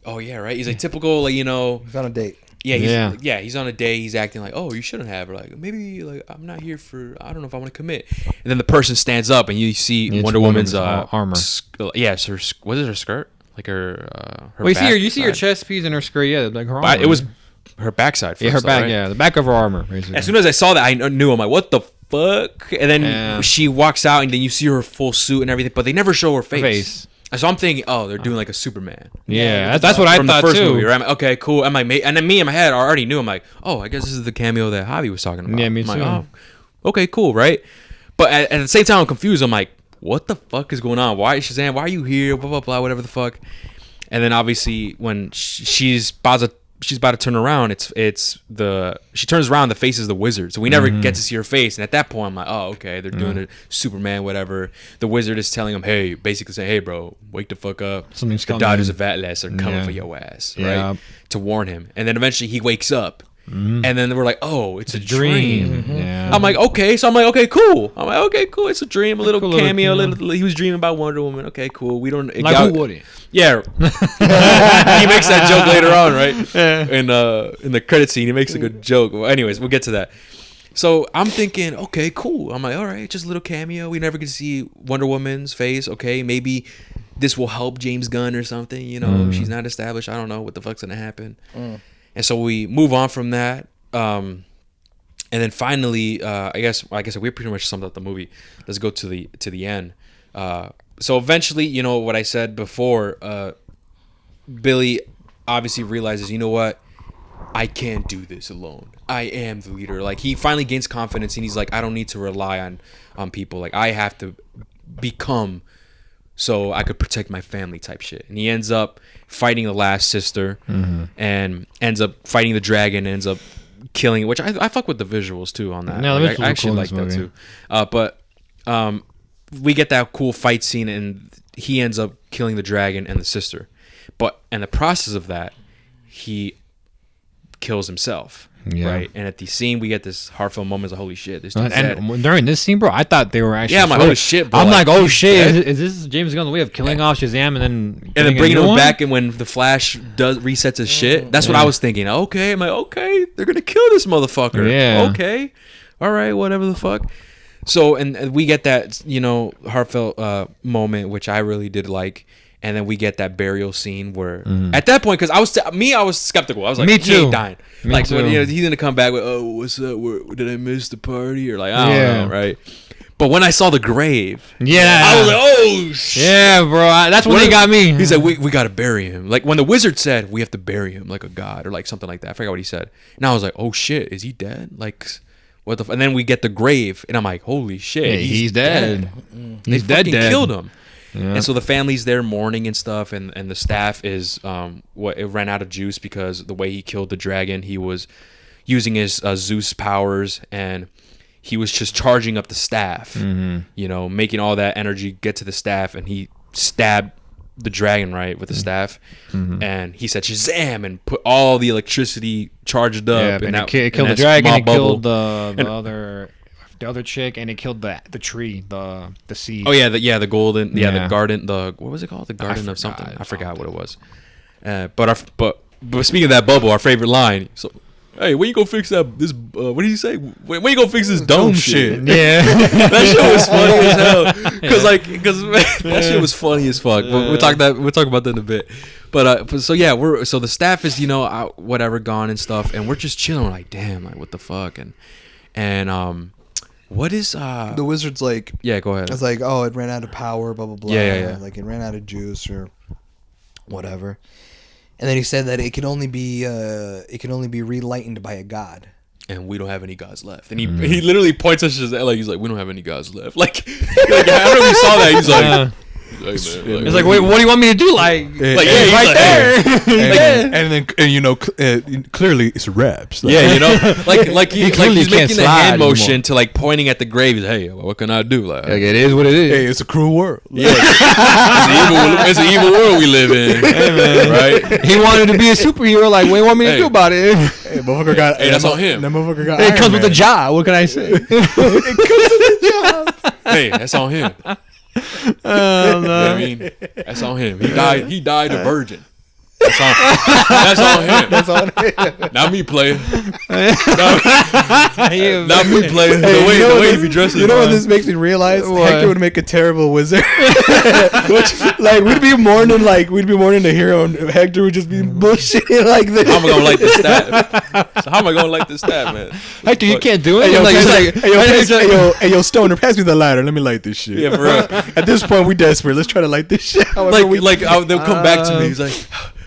Oh yeah, right. He's like typical, like he's on a date. Yeah, he's on a date. He's acting like, "Oh, you shouldn't have," or like, "Maybe like I'm not here for. I don't know if I want to commit." And then the person stands up, and you see Wonder Woman's armor. Yes, was it her skirt? Like her. Well, you see her chest piece and her skirt. Yeah, like her armor. It was her backside. First, her back. Right? Yeah, the back of her armor. Basically. As soon as I saw that, I knew. I'm like, what the fuck? And then she walks out, and then you see her full suit and everything, but they never show her face. So I'm thinking, oh, they're doing like a Superman. Yeah, that's what I thought the first too. Movie, right? Okay, cool. And then me in my head, I already knew. I'm like, oh, I guess this is the cameo that Javi was talking about. Yeah, me too. Like, oh, okay, cool, right? But at the same time, I'm confused. I'm like, what the fuck is going on? Why Shazam? Why are you here? Blah blah blah. Whatever the fuck. And then obviously when she's about to she's about to turn around, she turns around, the face is the wizard, so we never get to see her face. And at that point I'm like, oh, okay, they're doing it, Superman, whatever. The wizard is telling him, hey, basically saying, hey bro, wake the fuck up, Something's the coming. Daughters of Atlas are coming for your ass, right? To warn him. And then eventually he wakes up. And then we're like, oh, it's a dream. Yeah. I'm like, okay. So I'm like, okay, cool. It's a dream. A little cool cameo. little, He was dreaming about Wonder Woman. Okay, cool. We don't Like, who wouldn't? Yeah. He makes that joke later on, right? In the credit scene, he makes a good joke. Well, anyways, we'll get to that. So I'm thinking, okay, cool. I'm like, all right, just a little cameo. We never get to see Wonder Woman's face. Okay, maybe this will help James Gunn or something. You know, she's not established. I don't know what the fuck's gonna happen. And so we move on from that. And then finally, I guess we pretty much summed up the movie. Let's go to the end. So eventually, you know what I said before, Billy obviously realizes, you know what? I can't do this alone. I am the leader. Like, he finally gains confidence, and he's like, I don't need to rely on people. Like, I have to become so I could protect my family type shit. And he ends up fighting the last sister and ends up fighting the dragon, ends up killing it, which I fuck with the visuals too on that. No, like, I actually like that too. But we get that cool fight scene, and he ends up killing the dragon and the sister. But in the process of that, he kills himself. Yeah. Right, and at the scene we get this heartfelt moment of holy shit, this dude's dead. And during this scene, bro, I thought they were actually. Yeah, I'm like, holy shit, bro. I'm like, oh he's shit, dead? is this James Gunn's way of killing off Shazam and then bringing him back? And when the Flash resets his shit, that's what I was thinking. Okay, I'm like, okay, they're gonna kill this motherfucker. Yeah. Okay, all right, whatever the fuck. So and we get that, you know, heartfelt moment, which I really did like. And then we get that burial scene where, at that point, because I was skeptical. I was like, Me he too. ain't dying. Me Like, too. when, you know, he's gonna come back with, oh, what's up? Did I miss the party? Or like, I don't know, right? But when I saw the grave, I was like, oh shit. Yeah, bro, that's when they got me. He's like, we gotta bury him. Like when the wizard said, we have to bury him like a god or like something like that. I forgot what he said. And I was like, oh shit, is he dead? Like, what the? And then we get the grave, and I'm like, holy shit, Yeah, he's dead. He's dead. Killed him. Yeah. And so the family's there mourning and stuff, and the staff is it ran out of juice because the way he killed the dragon, he was using his Zeus powers, and he was just charging up the staff, you know, making all that energy get to the staff, and he stabbed the dragon right with the staff, and he said Shazam and put all the electricity charged up, and that, it killed the dragon, it killed the other chick, and it killed the tree, the seed. Oh yeah, the golden, the garden, what was it called? The garden of something. I forgot what it was. But speaking of that bubble, our favorite line. So, hey, when you go fix that? What did he say? When you go fix this dome shit? Yeah, that shit was funny as hell. Because that shit was funny as fuck. We'll talk about that in a bit. But so yeah, so the staff is, you know, out, whatever, gone and stuff, and we're just chilling. We're like, damn, like what the fuck, and what is the wizard's like? Yeah, go ahead. It's like, oh, it ran out of power, blah blah blah. Yeah. Like it ran out of juice or whatever. And then he said that it can only be relightened by a god. And we don't have any gods left. And he literally points at Shazam, like he's like, we don't have any gods left. Like after we saw that, he's like. It's like, wait, what do you want me to do? Like yeah, he's right there. And you know, clearly it's reps. Like, yeah, you know, like he's making the hand motion anymore. to like pointing at the grave. He's like, hey, what can I do? Like it is what it is. Hey, it's a cruel world. Yeah, it's an evil world we live in. Hey, man. Right? He wanted to be a superhero. Like, what do you want me to do about it? Hey, motherfucker got. Hey, that's on him. That motherfucker got. It comes with a job. What can I say? It comes with a job. Hey, that's on him. Oh, no. You know what I mean? That's on him. He died a virgin. That's on him. That's on him. Not me, player. Not me, player. The way he be dressing. You know what this makes me realize? What? Hector would make a terrible wizard. Like we'd be mourning the hero, and Hector would just be bullshitting like this. How am I gonna light this stab? So how am I gonna light this stab, man? Hector, you can't do it. Hey, yo, Stoner, pass me the lighter. Let me light this shit. Yeah, for real. At this point, we desperate. Let's try to light this shit. They'll come back to me. He's like,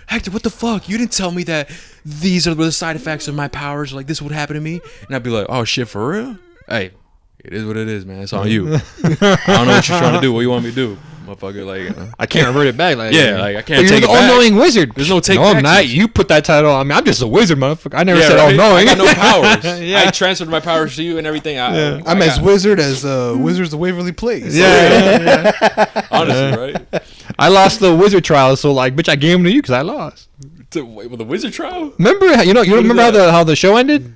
Hector, what the fuck? You didn't tell me that these are the side effects of my powers. Like this would happen to me, and I'd be like, oh shit, for real? Hey, it is what it is, man. It's on you. I don't know what you're trying to do. What you want me to do? motherfucker. Like, I can't revert it back. Like, yeah, like I can't you're take the it back. all-knowing wizard. There's no take No, I'm back not. to this. You put that title on me. I'm just a wizard, motherfucker. I never Yeah, said right? all-knowing. I got no powers. Yeah. I transferred my powers to you and everything. Yeah. I'm I as got- wizard as Wizards of Waverly Place. Yeah. honestly, right? I lost the wizard trial, so like, bitch, I gave him to you because I lost. Wait, with the wizard trial? Remember, you What is remember that? how the show ended?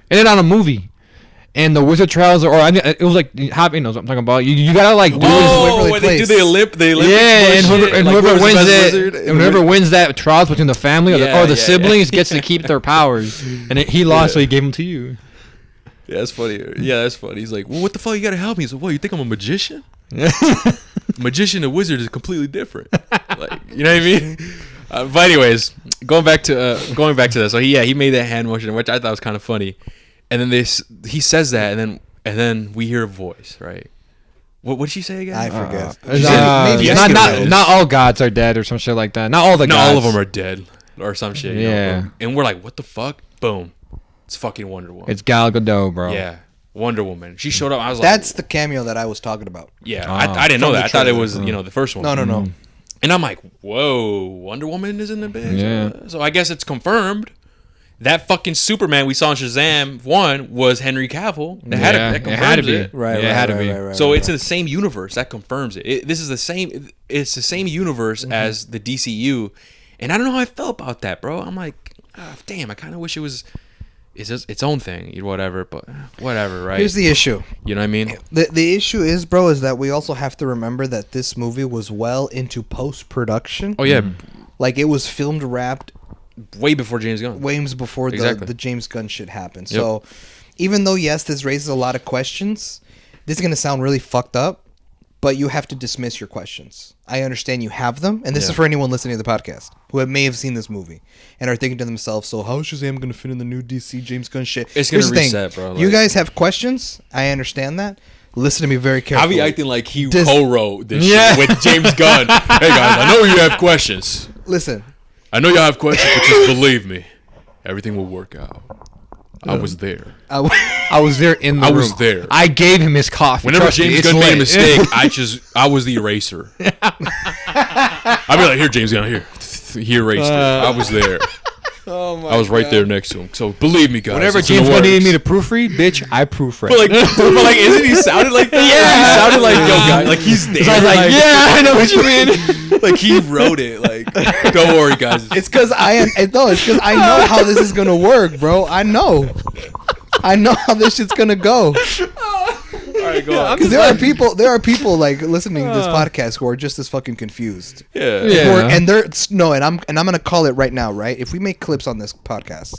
Ended on a movie, and the wizard trials, it was like, you know what I'm talking about. You gotta like do Waverly where they do Place. the Olympics yeah, and bullshit, like, whoever whoever's the wins best it, wizard, and whoever wins that trials between the family or Yeah, the yeah, siblings yeah. gets to keep their powers. And he lost, so he gave them to you. Yeah, that's funny. Yeah, that's funny. He's like, well, what the fuck? You gotta help me. He's like, what? You think I'm a magician? Magician and wizard is completely different. Like, you know what I mean? But anyways, going back to that. So he made that hand motion, which I thought was kind of funny. And then he says that, and then we hear a voice, right? What did she say again? I forget. maybe Not all gods are dead or some shit like that. Not all the Not gods. all of them are dead or some shit. You Yeah. know? And we're like, what the fuck? Boom. It's fucking Wonder Woman. It's Gal Gadot, bro. Yeah. Wonder Woman. She showed up. I was like, That's the cameo that I was talking about. yeah. Oh. I didn't know From that. the I thought it trailer. was the first one. No. And I'm like, whoa, Wonder Woman is in the bitch. Yeah. So I guess it's confirmed. That fucking Superman we saw in Shazam 1 was Henry Cavill. That It had to be. it. Right, Yeah, it had to be. So it's in the same universe. That confirms it. This is the same. It's the same universe Mm-hmm. as the DCU. And I don't know how I felt about that, bro. I'm like, damn. I kind of wish it was its own thing, whatever. But whatever, right? Here's the issue. You know what I mean? The issue is, bro, is that we also have to remember that this movie was well into post-production. Oh yeah, Like, it was filmed, wrapped way before James Gunn. ways before Exactly. the James Gunn shit happened. Yep. So, even though, yes, this raises a lot of questions, this is going to sound really fucked up, but you have to dismiss your questions. I understand you have them, and this Yeah. is for anyone listening to the podcast who may have seen this movie and are thinking to themselves, so how is Shazam going to fit in the new DC James Gunn shit? It's gonna Here's the thing. reset, bro, You like- guys have questions. I understand that. Listen to me very I'll carefully. be acting like he Dis- co-wrote this Yeah. shit with James Gunn. Hey guys, I know you have questions. Listen. I know y'all have questions, but just believe me, everything will work out. I was there. I was there in the I room. was there. I gave him his coffee. Whenever Trust me, James it's Gunn made a lit. mistake, I was the eraser. I'd be like, here, James Gunn, here. He erased it. I was there. I was right there next to him. So believe me, guys. Whenever it's in the James Gunn needed me works. to proofread, bitch, I proofread. But like, isn't he sounded like that? Yeah. He sounded like, yo, guy, like he's there. So I was like, yeah, I know what you mean. Like he wrote it. Like, don't worry, guys. It's because it's because I know how this is gonna work, bro. I know how this shit's gonna go. All right, go on. Because there are people like listening to this podcast who are just as fucking confused. Yeah. Yeah. Who are- and they're no, and I'm gonna call it right now, right? If we make clips on this podcast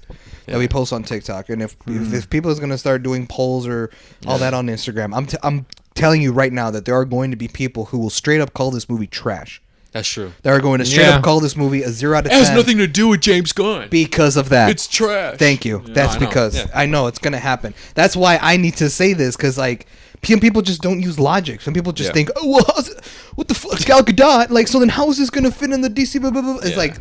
that we post on TikTok, and if people is gonna start doing polls or all that on Instagram, I'm telling you right now that there are going to be people who will straight up call this movie trash. That's true. They are going to straight Yeah. up call this movie a 0 out of It 10 has nothing to do with James Gunn. because of that. It's trash. Thank you. That's I know. because Yeah. I know it's gonna happen. That's why I need to say this, because like some people just don't use logic. Some people just Yeah. think, oh, well, what the fuck, Gal Gadot? Like, so then how is this gonna fit in the DC? Blah, blah, blah? It's Yeah. like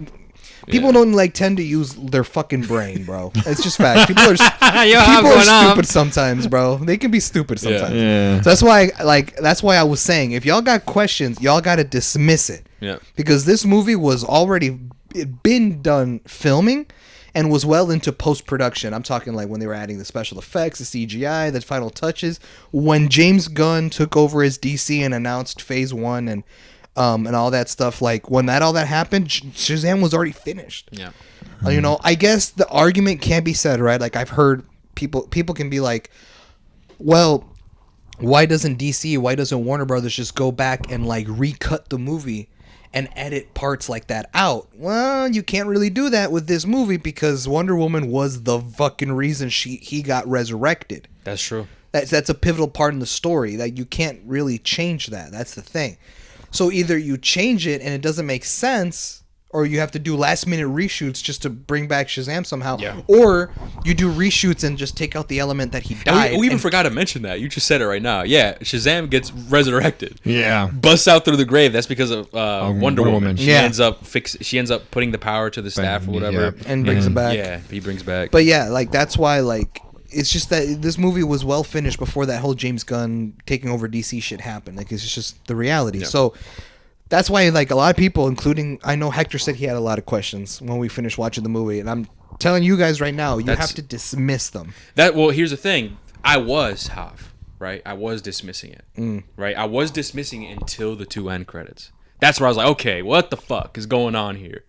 people Yeah. don't like tend to use their fucking brain, bro. It's just fact. People are Yo, I'm people are going up. stupid sometimes, bro. They can be stupid sometimes. Yeah. So that's why I was saying, if y'all got questions, y'all gotta dismiss it. Yeah. Because this movie was already been done filming and was well into post-production. I'm talking like when they were adding the special effects, the CGI, the final touches. When James Gunn took over as DC and announced Phase 1 and all that stuff, like when all that happened, Shazam was already finished. Yeah. You know, I guess the argument can be said, right? Like I've heard people can be like, well, why doesn't Warner Brothers just go back and like recut the movie and edit parts like that out? Well, you can't really do that with this movie because Wonder Woman was the fucking reason he got resurrected. That's true. That's a pivotal part in the story that you can't really change that. That's the thing. So either you change it and it doesn't make sense, or you have to do last minute reshoots just to bring back Shazam somehow, Yeah. or you do reshoots and just take out the element that he died. We even and- forgot to mention that. You just said it right now. Yeah, Shazam gets resurrected. Yeah. Busts out through the grave. That's because of Wonder Wonder Woman. Woman. She Yeah. ends up putting the power to the staff or whatever. Yeah. and brings it back. Yeah, he brings back. But yeah, like that's why like it's just that this movie was well finished before that whole James Gunn taking over DC shit happened. Like it's just the reality. Yeah. So That's why, like, a lot of people, including, I know Hector said he had a lot of questions when we finished watching the movie, and I'm telling you guys right now, you have to dismiss them. Well, here's the thing. I was half, right? I was dismissing it, right? I was dismissing it until the 2 end credits. That's where I was like, okay, what the fuck is going on here,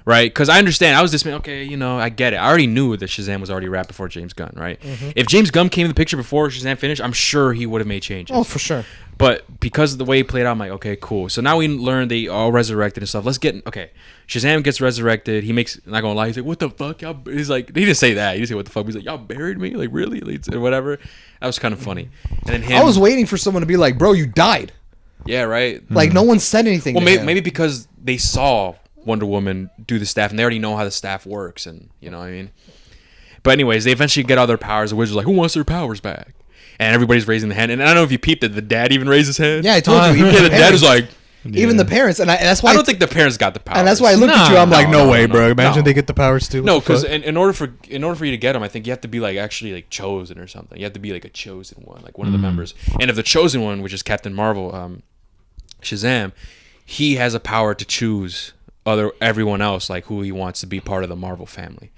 right? Because I understand. I was dismissing. Okay, you know, I get it. I already knew that Shazam was already wrapped before James Gunn, right? If James Gunn came in the picture before Shazam finished, I'm sure he would have made changes. Oh, for sure. But because of the way it played out, I'm like, okay, cool. So now we learned they all resurrected and stuff. Let's get Shazam gets resurrected. He makes, not gonna lie, he's like, what the fuck? Y'all, he's like, he didn't say that. He didn't say what the fuck. He's like, y'all buried me? Like, really? Like, whatever. That was kind of funny. And then him, I was waiting for someone to be like, bro, you died. Yeah, right. Like, no one said anything. Well, to him. maybe because they saw Wonder Woman do the staff, and they already know how the staff works, and you know what I mean. But anyways, they eventually get all their powers. The Wizard's like, who wants their powers back? And everybody's raising the hand. And I don't know if you peeped it. The dad even raised his hand. Yeah, I told you. Yeah, the dad was like, even the parents, and that's why I don't think the parents got the powers. And that's why I looked at you. I'm like, No way, bro. Imagine they get the powers too. No, because in order for you to get them, I think you have to be like actually like chosen or something. You have to be like a chosen one, like one of the members. And if the chosen one, which is Captain Marvel, Shazam, he has a power to choose everyone else, like who he wants to be part of the Marvel family.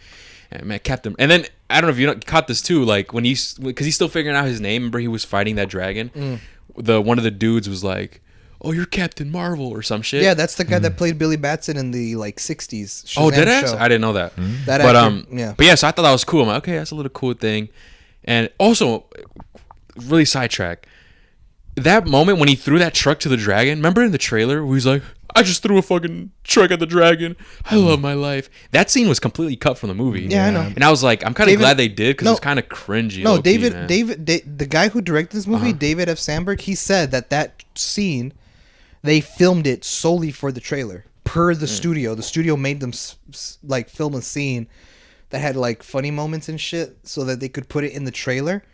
And man, Captain. And then I don't know if you caught this too, like when because he's still figuring out his name. Remember, he was fighting that dragon. One of the dudes was like, "Oh, you're Captain Marvel" or some shit. Yeah, that's the guy that played Billy Batson in the like '60s. Shazam Oh, did it? show. I didn't know that. That But actor, yeah. But yeah, so I thought that was cool. I'm like, okay, that's a little cool thing. And also, really sidetrack. That moment when he threw that truck to the dragon, remember in the trailer where he's like, I just threw a fucking truck at the dragon. I love my life. That scene was completely cut from the movie. Yeah, I know. And I was like, I'm kind of glad they did because it's kind of cringy. No, low-key, David, the guy who directed this movie, David F. Sandberg, he said that scene, they filmed it solely for the trailer. Per the studio. The studio made them like film a scene that had like funny moments and shit so that they could put it in the trailer.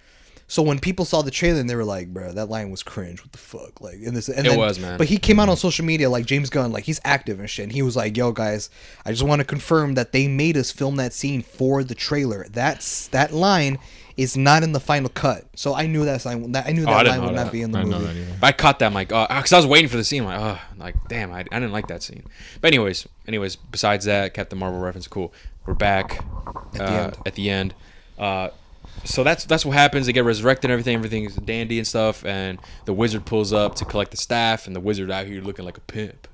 So when people saw the trailer, and they were like, "Bro, that line was cringe. What the fuck?" Like, and it was, man. But he came out on social media, like James Gunn, like he's active and shit. And he was like, "Yo, guys, I just want to confirm that they made us film that scene for the trailer. That line is not in the final cut." So I knew that line. I knew that line would not be in the movie. But I caught that. I'm like, because I was waiting for the scene. I'm like, damn, I didn't like that scene. But anyways, besides that, Captain Marvel reference, cool. We're back at the end. So that's what happens. They get resurrected and everything. Everything's dandy and stuff. And the wizard pulls up to collect the staff. And the wizard out here looking like a pimp.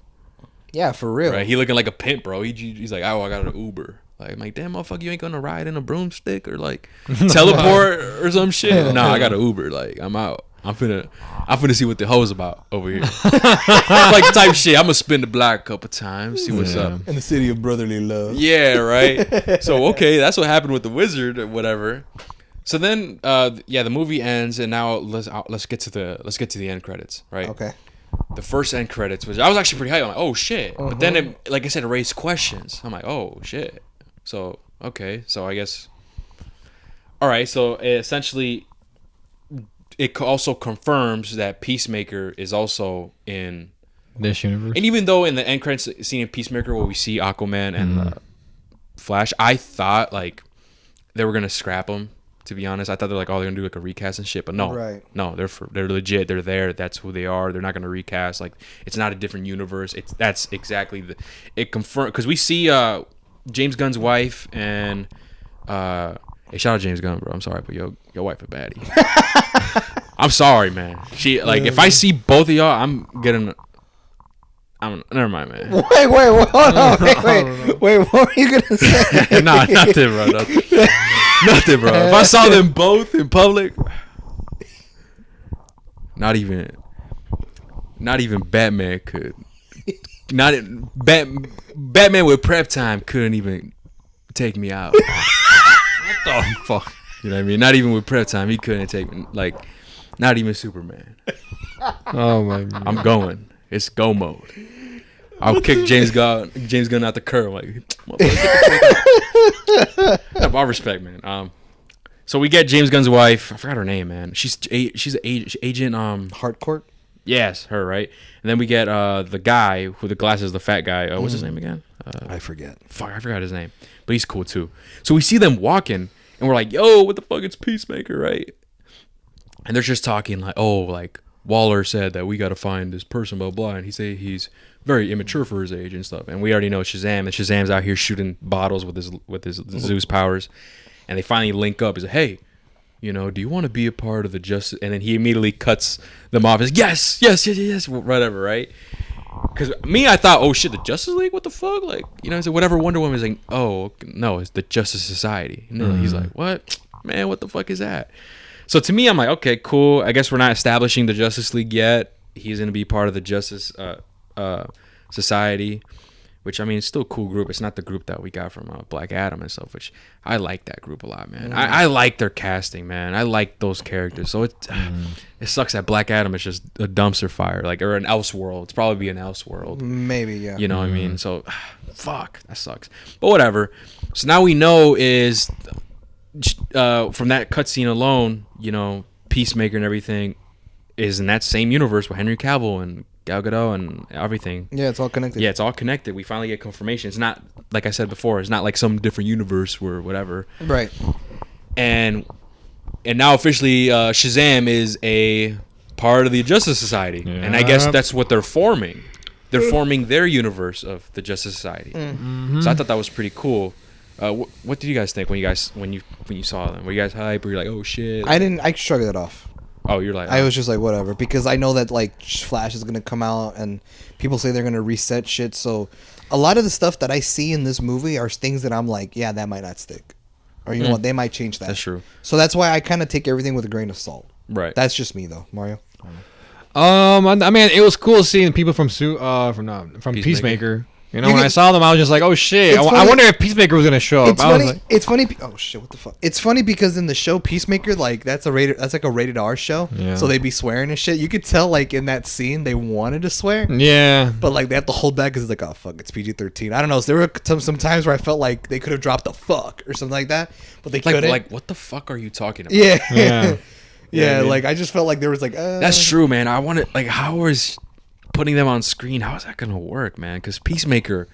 Yeah, for real. Right? He looking like a pimp, bro. He's like, oh, I got an Uber. Like, I'm like, damn, motherfucker, you ain't gonna ride in a broomstick or like teleport or some shit. Nah, I got an Uber. Like, I'm out. I'm finna see what the hoe's about over here. Like type shit. I'm gonna spin the block a couple times, see what's up. In the city of brotherly love. Yeah, right. So okay, that's what happened with the wizard or whatever. So then, the movie ends, and now let's get to the end credits, right? Okay. The first end credits, which I was actually pretty hyped. I'm like, oh shit! But then, like I said, it raised questions. I'm like, oh shit. So okay, so I guess. All right, so essentially, it also confirms that Peacemaker is also in this universe. And even though in the end credits scene in Peacemaker where we see Aquaman and Flash, I thought like they were gonna scrap them. To be honest, I thought they're like, oh, they're gonna do like a recast and shit, but no, no, they're legit. They're there. That's who they are. They're not gonna recast. Like, it's not a different universe. That's exactly it confirmed because we see James Gunn's wife and hey, shout out James Gunn, bro. I'm sorry, but your wife a baddie. I'm sorry, man. She like if I see both of y'all, never mind, man. Wait, hold on. Wait, what were you gonna say? Nah, nothing, bro. Nothing, bro. If I saw them both in public, not even Batman could. Batman with prep time couldn't even take me out. What the fuck? You know what I mean? Not even with prep time, he couldn't take me. Like, not even Superman. Oh my God. I'm going. It's go mode. I'll kick James Gunn out the curb. Like, all respect, man. So we get James Gunn's wife. I forgot her name, man. She's agent. Harcourt. Yes, her, right. And then we get the guy with the glasses, the fat guy. What's his name again? I forget. Fuck, I forgot his name. But he's cool too. So we see them walking, and we're like, "Yo, what the fuck? It's Peacemaker, right?" And they're just talking like, "Oh, like Waller said that we got to find this person, blah blah, and he say he's very immature for his age and stuff. And we already know Shazam, and Shazam's out here shooting bottles with his Zeus powers, and they finally link up. He's like, hey, you know, do you want to be a part of the Justice? And then he immediately cuts them off. He's yes, whatever, right? Because I thought, oh shit, the Justice League, what the fuck? Like, you know, I said whatever. Wonder Woman is like, oh no, it's the Justice Society. And then he's like, what, man? What the fuck is that? So to me, I'm like, okay, cool. I guess we're not establishing the Justice League yet. He's gonna be part of the Justice Society, which I mean, it's still a cool group. It's not the group that we got from Black Adam and stuff, which I like that group a lot, man. I like their casting, man. I like those characters. So it sucks that Black Adam is just a dumpster fire, like, or an Elseworld. It's probably an Elseworld. Maybe, yeah. You know what I mean? So, fuck, that sucks. But whatever. So now we know is from that cutscene alone, you know, Peacemaker and everything is in that same universe with Henry Cavill and Gal Gadot and everything. Yeah, it's all connected. Yeah, it's all connected. We finally get confirmation. It's not, like I said before, it's not like some different universe or whatever. Right. And now officially Shazam is a part of the Justice Society. Yeah. And I guess that's what they're forming. They're forming their universe of the Justice Society. Mm-hmm. So I thought that was pretty cool. What did you guys think when you saw them? Were you guys hype? Or you like, oh shit? I shrugged it off. Oh, you're like, I was just like, whatever, because I know that like Flash is gonna come out and people say they're gonna reset shit. So a lot of the stuff that I see in this movie are things that I'm like, yeah, that might not stick, or you know what, they might change that. That's true. So that's why I kind of take everything with a grain of salt. Right. That's just me though, Mario. I mean, it was cool seeing people from Peacemaker. You know, when I saw them, I was just like, "Oh shit!" I wonder if Peacemaker was gonna show up. It's funny. Oh shit! What the fuck? It's funny because in the show Peacemaker, like that's like a rated R show. Yeah. So they'd be swearing and shit. You could tell like in that scene they wanted to swear. Yeah. But like they have to hold back because it's like, oh fuck, it's PG-13. I don't know. So there were some times where I felt like they could have dropped the fuck or something like that, but they couldn't. Like, what the fuck are you talking about? Yeah. Yeah. Yeah. Like I just felt like there was like. That's true, man. I wanted like how is putting them on screen? How is that gonna work, man? Because Peacemaker.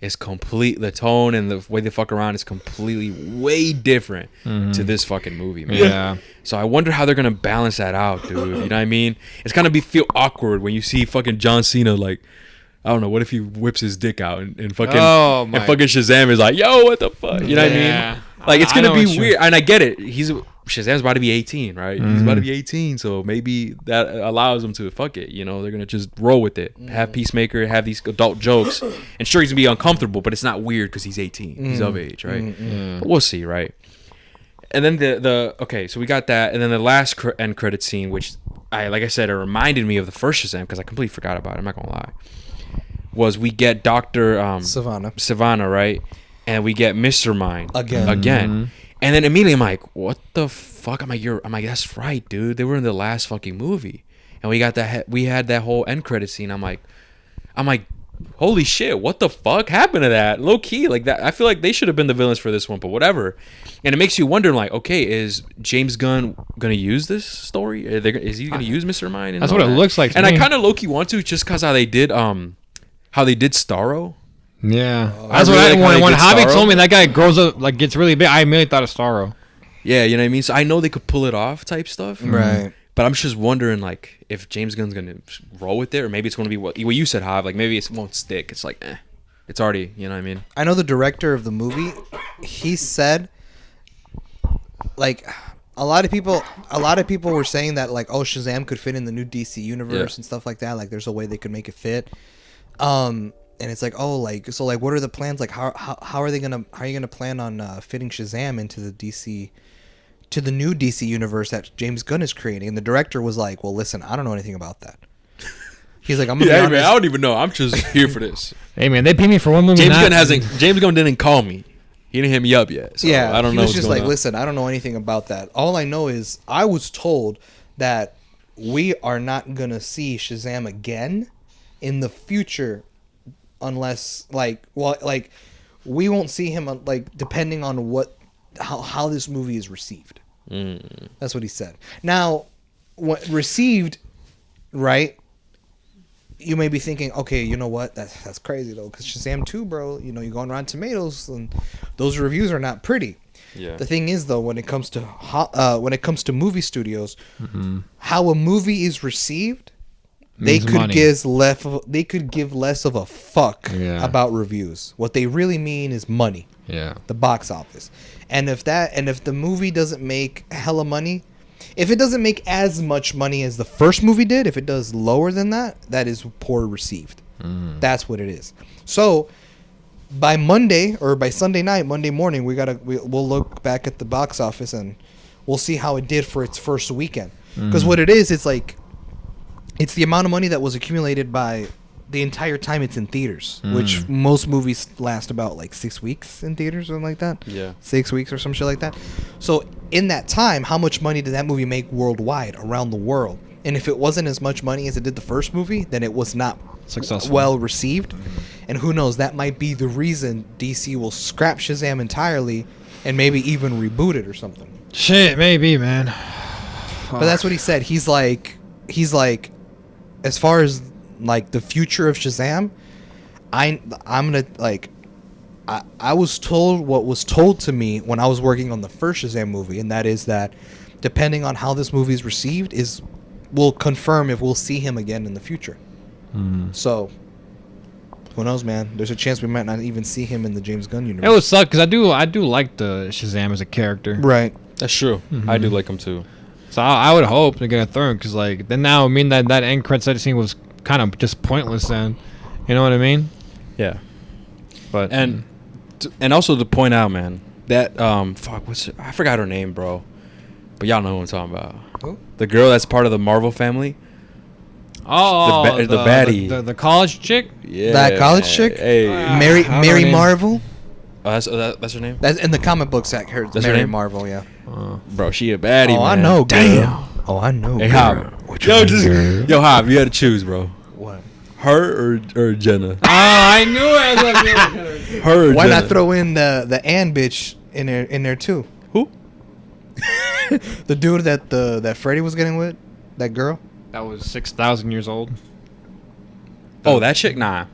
Is complete, the tone and the way they fuck around is completely way different to this fucking movie, man. Yeah. So I wonder how they're gonna balance that out, dude. You know what I mean? It's gonna feel awkward when you see fucking John Cena, like, I don't know, what if he whips his dick out and fucking fucking Shazam is like, yo, what the fuck? You know what I mean? Like it's gonna be weird, and I get it. Shazam's about to be 18, right? He's about to be 18, so maybe that allows him to fuck it. You know, they're gonna just roll with it. Have Peacemaker, have these adult jokes, and sure he's gonna be uncomfortable, but it's not weird because he's 18. He's of age, right? But we'll see, right? And then okay, so we got that, and then the last end credit scene, which like I said, it reminded me of the first Shazam because I completely forgot about it. I'm not gonna lie. Was we get Dr. Savannah, right? And we get Mr. Mind again. Mm-hmm. And then immediately I'm like, what the fuck? I'm like, that's right, dude. They were in the last fucking movie, and we got that. We had that whole end credit scene. I'm like, holy shit, what the fuck happened to that? Low key, like that. I feel like they should have been the villains for this one, but whatever. And it makes you wonder, like, okay, is James Gunn gonna use this story? Is he gonna use Mr. Mind? That's what it looks like. And I kind of low key want to, just cause how they did Starro. Yeah, that's what when Javi told me that guy grows up, like gets really big, I immediately thought of Starro. Yeah, you know what I mean. So I know they could pull it off, type stuff, right? But I'm just wondering, like, if James Gunn's gonna roll with it, or maybe it's gonna be what you said, Jav. Like maybe it won't stick. It's like, it's already, you know what I mean. I know the director of the movie. He said, like, a lot of people were saying that, like, oh, Shazam could fit in the new DC universe and stuff like that. Like, there's a way they could make it fit. And it's like, oh, like, so, like, what are the plans? Like, how are you gonna plan on fitting Shazam into the new DC universe that James Gunn is creating? And the director was like, well, listen, I don't know anything about that. He's like, I'm gonna be honest. Man, I don't even know. I'm just here for this. Hey, man, they paid me for one movie. James Gunn didn't call me. He didn't hit me up yet. So I don't know. He was just like, listen, I don't know anything about that. All I know is I was told that we are not gonna see Shazam again in the future. Unless we won't see him depending on how this movie is received. That's what he said. Now, what received, right? You may be thinking, okay, you know what? That's crazy though, because Shazam 2, bro. You know, you go on Rotten Tomatoes and those reviews are not pretty. Yeah. The thing is, though, when it comes to movie studios, how a movie is received, they Means could money. give less of a fuck Yeah. about reviews. What they really mean is money, Yeah. the box office. And if the movie doesn't make hella money, if it doesn't make as much money as the first movie did, if it does lower than that, that is poor received. That's what it is. So by Monday or by Sunday night, Monday morning, we'll look back at the box office and we'll see how it did for its first weekend. Because what it is, it's like, it's the amount of money that was accumulated by the entire time it's in theaters, which most movies last about like 6 weeks in theaters, something like that. Yeah. 6 weeks or some shit like that. So in that time, how much money did that movie make worldwide, around the world? And if it wasn't as much money as it did the first movie, then it was not Successful. well received. And who knows, that might be the reason DC will scrap Shazam entirely and maybe even reboot it or something. Shit, maybe, man. But that's what he said. He's like, as far as like the future of Shazam, I'm gonna like, I was told what was told to me when I was working on the first Shazam movie, and that is that depending on how this movie is received, will confirm if we'll see him again in the future. So who knows, man? There's a chance we might not even see him in the James Gunn universe. It would suck because I do like the Shazam as a character. Right. That's true. I do like him too. So I would hope they're gonna throw him because like then now I mean that end credit scene was kind of just pointless then. You know what I mean? Yeah. But And also to point out, man, that I forgot her name, bro. But y'all know who I'm talking about. Who? The girl that's part of the Marvel family. the baddie. the college chick. Yeah. That college chick? Hey. Mary I don't Mary even- Marvel. That's her name? That's in the comic books. That's her Mary name? Marvel. Yeah. Bro, she a baddie, Oh, I man. know. Girl. Damn. Oh, I know. Hey, girl. Hob. Yo, Hob, you had to choose, bro. What? Her or Jenna? Oh, I knew it. Her or Why Jenna? not throw in the Ann bitch in there too? Who? The dude that Freddy was getting with, that girl. That was 6,000 years old. Oh, that chick? Nah.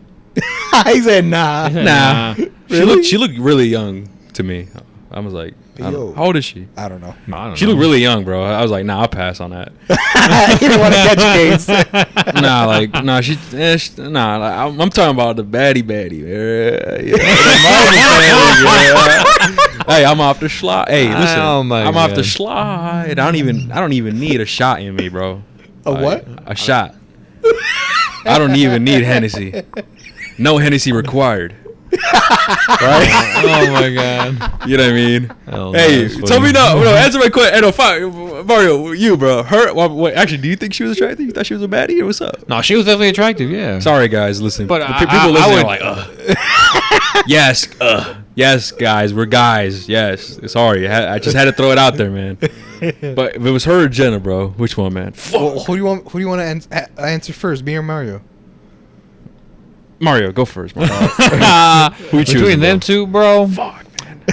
I said nah. Nah. Really? She looked really young to me. I was like, Yo. how old is she? I don't know. No, I don't She know. looked really young, bro. I was like, nah, I'll pass on that. He didn't want to catch case. Nah, like, I'm talking about the baddie. Yeah. The Marvel family, yeah. Hey, I'm off the slide. Hey, listen, Oh my I'm off the God. slide. I don't even need a shot in me, bro. A what? A shot. I don't even need Hennessy. No Hennessy required. Right? Oh my god. You know what I mean? Hell, Hey, that's tell me funny. no. Answer my question. Hey, no, fuck, Mario, you, bro. Her. Wait, actually, do you think she was attractive? You thought she was a baddie, or what's up? No, she was definitely attractive. Yeah. Sorry, guys. Listen, But the I- people I listening would- are like, ugh. Yes, guys, we're guys. Yes, sorry, I just had to throw it out there, man. But if it was her or Jenna, bro, which one, man? Well, who do you want to answer first, me or Mario? Mario, go first. Who you choosing, Between them bro? two, bro. Fuck, man.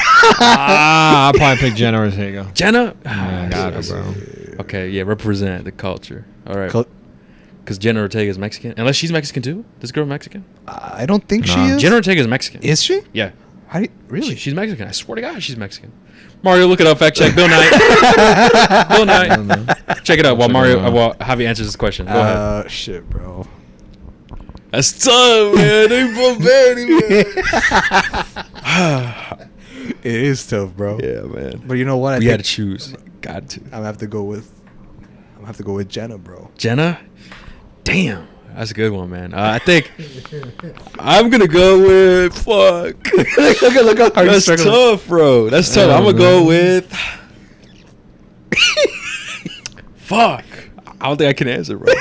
I'll probably pick Jenna Ortega. Jenna. I got her, bro. Okay, yeah, represent the culture. All right. Cul- Because Jenna Ortega is Mexican. Unless she's Mexican too. This girl Mexican? I don't think she Nah. is. Jenna Ortega is Mexican. Is she? Yeah. How do you, really? She's Mexican. I swear to God, she's Mexican. Mario, look it up. Fact check. Bill Knight. Bill Knight. Check it out while Check it Mario, out. while Javi answers this question. Go ahead. Shit, bro. That's tough, man. They both baddie, man. It is tough, bro. Yeah, man. But you know what? We had to choose. Got to. I'm gonna have to go with Jenna, bro. Jenna? Damn. That's a good one, man. I think I'm going to go with, fuck. look how That's tough, bro. That's tough. I'm going to go with, fuck. I don't think I can answer, bro.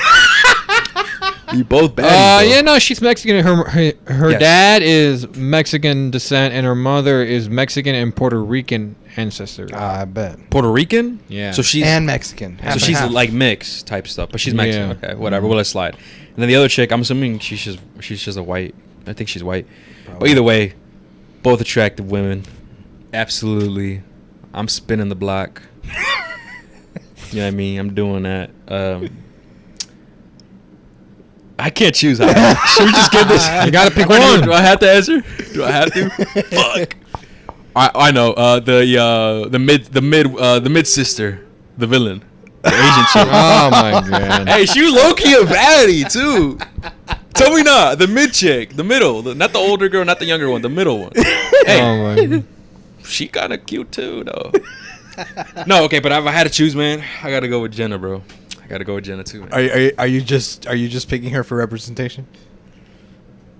You both bad. Yeah, no, she's Mexican. Her Yes. dad is Mexican descent, and her mother is Mexican and Puerto Rican ancestor. I bet. Puerto Rican? Yeah. So she's And Mexican. Half so and she's half. like mixed type stuff, but she's Mexican. Yeah. Okay, whatever. We'll let it slide. And then the other chick, I'm assuming she's just a white. I think she's white. But either way, both attractive women. Absolutely. I'm spinning the block. You know what I mean? I'm doing that. I can't choose. Should we just get this? You gotta pick Do one. I have to answer? Do I have to? Fuck. I know. The mid sister, the villain, the Asian chick. Oh my god. Hey, she was low key a baddie too. Tell me not. The mid chick, the middle, not the older girl, not the younger one, the middle one. Hey, Oh my. she kind of cute too, though. No, okay, but if I had to choose, man, I gotta go with Jenna, bro. I gotta go with Jenna too, man. Are you just picking her for representation?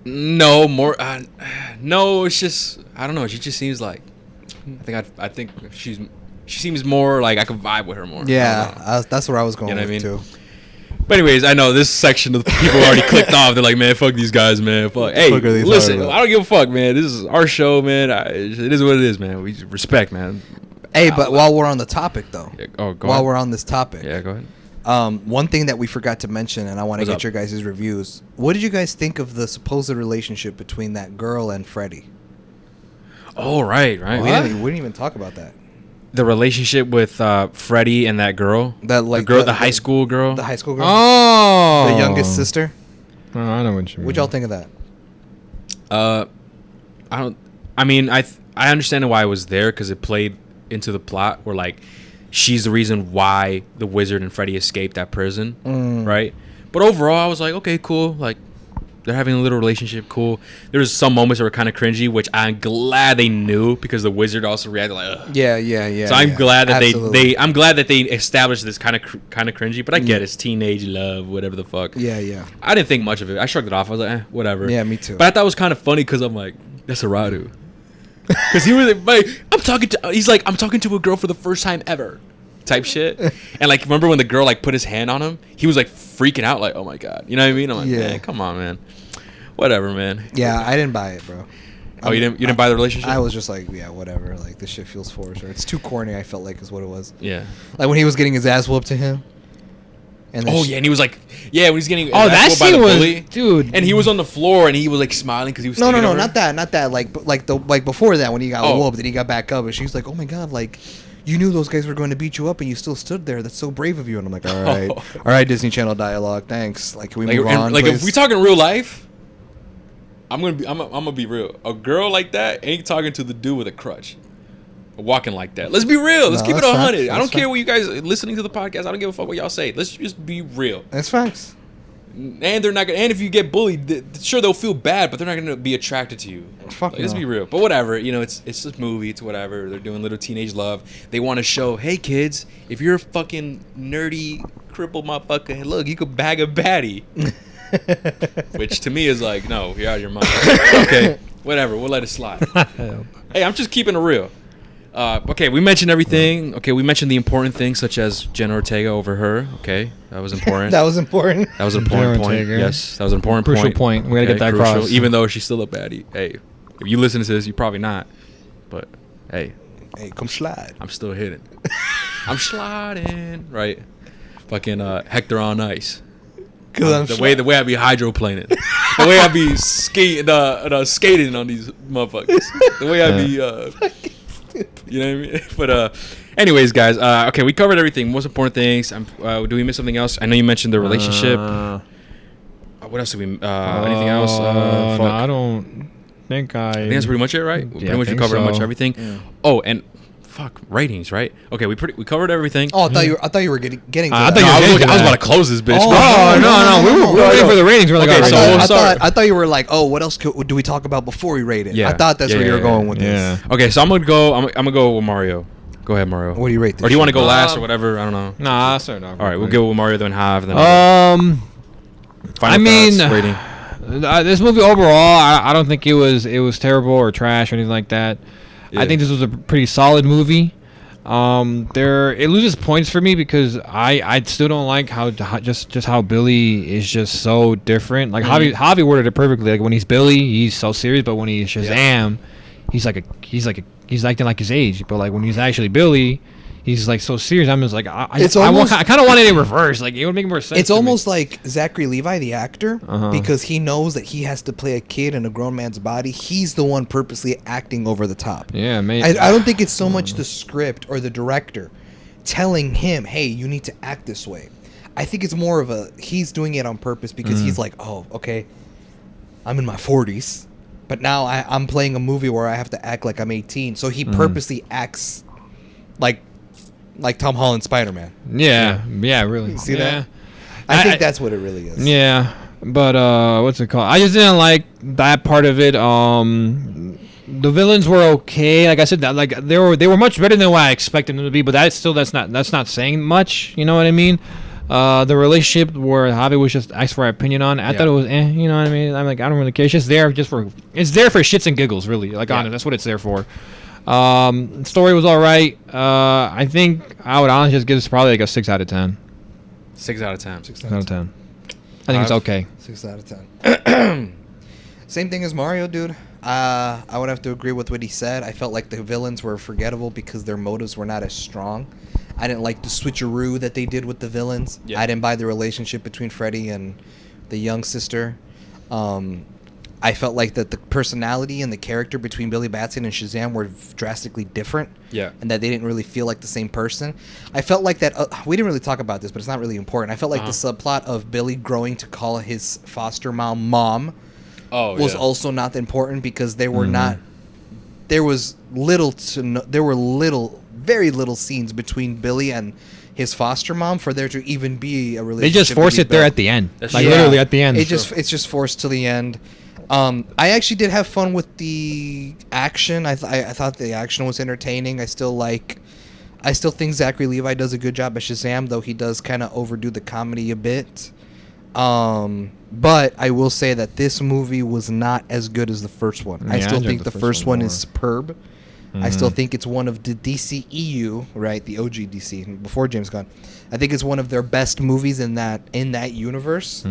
No, more. No, it's just I don't know. She just seems like I think she seems more like I could vibe with her more. Yeah, that's where I was going You know with what I mean? too. But anyways, I know this section of the people already clicked off. They're like, man, fuck these guys, man. Fuck. Hey, Fuck are they listen, talking about? I don't give a fuck, man. This is our show, man. It is what it is, man. We respect, man. Hey, but while we're on the topic though, Yeah, go while ahead. we're on this topic, Yeah, go ahead. one thing that we forgot to mention, and I want to What's get up? your guys' reviews. What did you guys think of the supposed relationship between that girl and Freddie? Oh, right. We didn't even talk about that. The relationship with Freddie and that girl. That like the girl, the high school girl. the high school girl, Oh. the youngest sister. Oh, I know what you mean. What y'all think of that? I don't. I mean, I understand why it was there because it played into the plot where like she's the reason why the wizard and Freddy escaped that prison, right? But overall, I was like, okay, cool. Like they're having a little relationship, cool. There was some moments that were kind of cringy, which I'm glad they knew because the wizard also reacted like, ugh. Yeah. So I'm glad that Absolutely. I'm glad that they established this kind of cringy. But I get it's teenage love, whatever the fuck. Yeah. I didn't think much of it. I shrugged it off. I was like, whatever. Yeah, me too. But I thought it was kind of funny because I'm like, that's Aradu. Because he was like, he's like, I'm talking to a girl for the first time ever, type shit. And like, remember when the girl like put his hand on him? He was like freaking out, like, oh my god, you know what I mean? I'm like, Yeah. man, come on, man, whatever, man. Yeah, I didn't buy it, bro. Oh, you didn't buy the relationship? I was just like, yeah, whatever. Like this shit feels forced, or it's too corny. I felt like is what it was. Yeah. Like when he was getting his ass whooped to him. And then Oh yeah, and he was like, yeah, when he's getting Oh, his ass that whooped by scene the was, bully. dude. And he was on the floor and he was like smiling because he was No, singing over not her. that. Like before that when he got Oh. whooped and he got back up and she's like, oh my god, like you knew those guys were going to beat you up and you still stood there. That's so brave of you. And I'm like, all right, Disney Channel dialogue, thanks. Like, can we move on? Like please? if we talk in real life, I'm gonna be real. A girl like that ain't talking to the dude with a crutch, walking like that. Let's be real. Let's No, keep it that's 100. facts. I don't That's care facts. what you guys listening to the podcast. I don't give a fuck what y'all say. Let's just be real. That's facts. And they're not gonna. And if you get bullied, sure they'll feel bad, but they're not gonna be attracted to you. Fuck Like, let's no. be real. But whatever. You know, it's this movie. It's whatever. They're doing little teenage love. They want to show, hey kids, if you're a fucking nerdy crippled motherfucker, look, you could bag a baddie. Which to me is like, no, you're out of your mind. Okay, whatever. We'll let it slide. Hey, I'm just keeping it real. Okay, we mentioned everything. Okay, we mentioned the important things such as Jenna Ortega over her. Okay, that was important. That was important. That was an important Jenna point. Ortega. Yes, that was an important Crucial point. point. We gotta get that crucial. across. Even though she's still a baddie. Hey, if you listen to this, you're probably not. But hey, Hey, come slide. I'm still hitting. I'm sliding. Right. Fucking Hector on ice. The way I be hydroplaning, the way I be skating on these motherfuckers, the way I be, you know what I mean? But anyways, guys, okay, we covered everything. Most important things. Do we miss something else? I know you mentioned the relationship. What else did we? Anything else? No, Fuck. I don't think I I think that's pretty much it, right? Yeah, Pretty I much we think covered so. much everything. Yeah. Oh, and fuck ratings, right? Okay, we covered everything. Oh, I thought you were getting to I that. thought you were I getting was to about that. to close this bitch. Oh, bro. No, we were waiting for the ratings. We're like, Okay, all so right, we'll guys. start. I thought you were like, oh, what else do we talk about before we rate it? Yeah. I thought that's Yeah, where you were yeah, going with yeah. this. Okay, so I'm gonna go with Mario. Go ahead, Mario. What do you rate this Or do you want to shit? go last or whatever? I don't know. Nah, I'll start off. All right, we'll go with Mario then half. Then final I mean, thoughts, rating. This movie overall, I don't think it was terrible or trash or anything like that. Yeah. I think this was a pretty solid movie. It loses points for me because I still don't like how just how Billy is just so different. Like Javi worded it perfectly. Like when he's Billy, he's so serious, but when he's Shazam, he's acting like his age. But like when he's actually Billy, he's like so serious. I'm just like I kind of want it in reverse. Like it would make more sense. It's to me. almost like Zachary Levi, the actor, Uh-huh. because he knows that he has to play a kid in a grown man's body. He's the one purposely acting over the top. Yeah, man. I don't think it's so much the script or the director telling him, hey, you need to act this way. I think it's more of he's doing it on purpose because he's like, oh, okay, I'm in my 40s. But now I'm playing a movie where I have to act like I'm 18. So he purposely acts like Tom Holland Spider-Man. Yeah, really. You see yeah. that? I think that's what it really is. Yeah, but what's it called? I just didn't like that part of it. The villains were okay. Like I said, like they were much better than what I expected them to be. But that's not saying much. You know what I mean? The relationship where Javi was just asked for our opinion on. I thought it was, you know what I mean? I'm like, I don't really care. It's just there, it's there for shits and giggles, really. Like, honestly, that's what it's there for. Story was all right. I think I would honestly just give this probably like a 6 out of 10. 6 out of 10. 6 out of 10. I think it's okay. 6 out of 10. Same thing as Mario, dude. I would have to agree with what he said. I felt like the villains were forgettable because their motives were not as strong. I didn't like the switcheroo that they did with the villains. Yeah. I didn't buy the relationship between Freddy and the young sister. I felt like that the personality and the character between Billy Batson and Shazam were drastically different. Yeah. And that they didn't really feel like the same person. I felt like that... we didn't really talk about this, but it's not really important. I felt like the subplot of Billy growing to call his foster mom was also not important because they were not... There was little to no... There were very little scenes between Billy and his foster mom for there to even be a relationship. They just force it there at the end. That's literally at the end. It's just forced to the end. I actually did have fun with the action. I thought the action was entertaining. I still think Zachary Levi does a good job as Shazam, though he does kind of overdo the comedy a bit. But I will say that this movie was not as good as the first one. Yeah, I still think the first one more. is superb. I still think it's one of the DCEU, right? The OG DC before James Gunn. I think it's one of their best movies in that universe.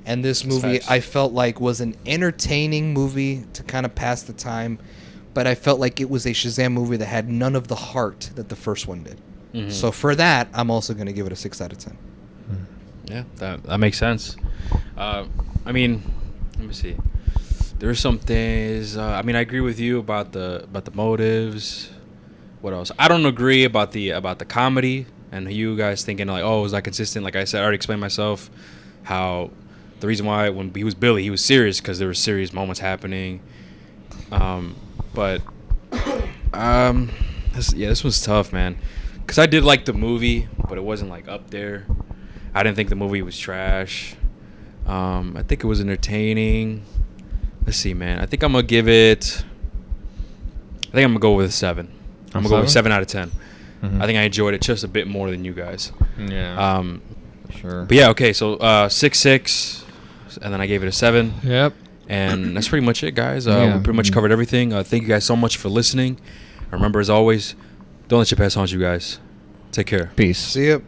And this movie, I felt like, was an entertaining movie to kind of pass the time, but I felt like it was a Shazam movie that had none of the heart that the first one did. So for that, I'm also going to give it a 6 out of 10. Yeah, that makes sense. I mean, let me see. There's some things. I mean, I agree with you about the motives. What else? I don't agree about the comedy and you guys thinking like, oh, was that consistent? Like I said, I already explained myself how the reason why when he was Billy, he was serious because there were serious moments happening. This was tough, man. Because I did like the movie, but it wasn't like up there. I didn't think the movie was trash. I think it was entertaining. Let's see, man. I think I'm gonna give it. I think I'm gonna go with a 7. I'm gonna go with 7 out of 10. I think I enjoyed it just a bit more than you guys. Yeah. Sure. But yeah, okay. So 6, and then I gave it a 7. Yep. And that's pretty much it, guys. We pretty much covered everything. Thank you guys so much for listening. Remember, as always, don't let your past haunt you, guys. Take care. Peace. See ya.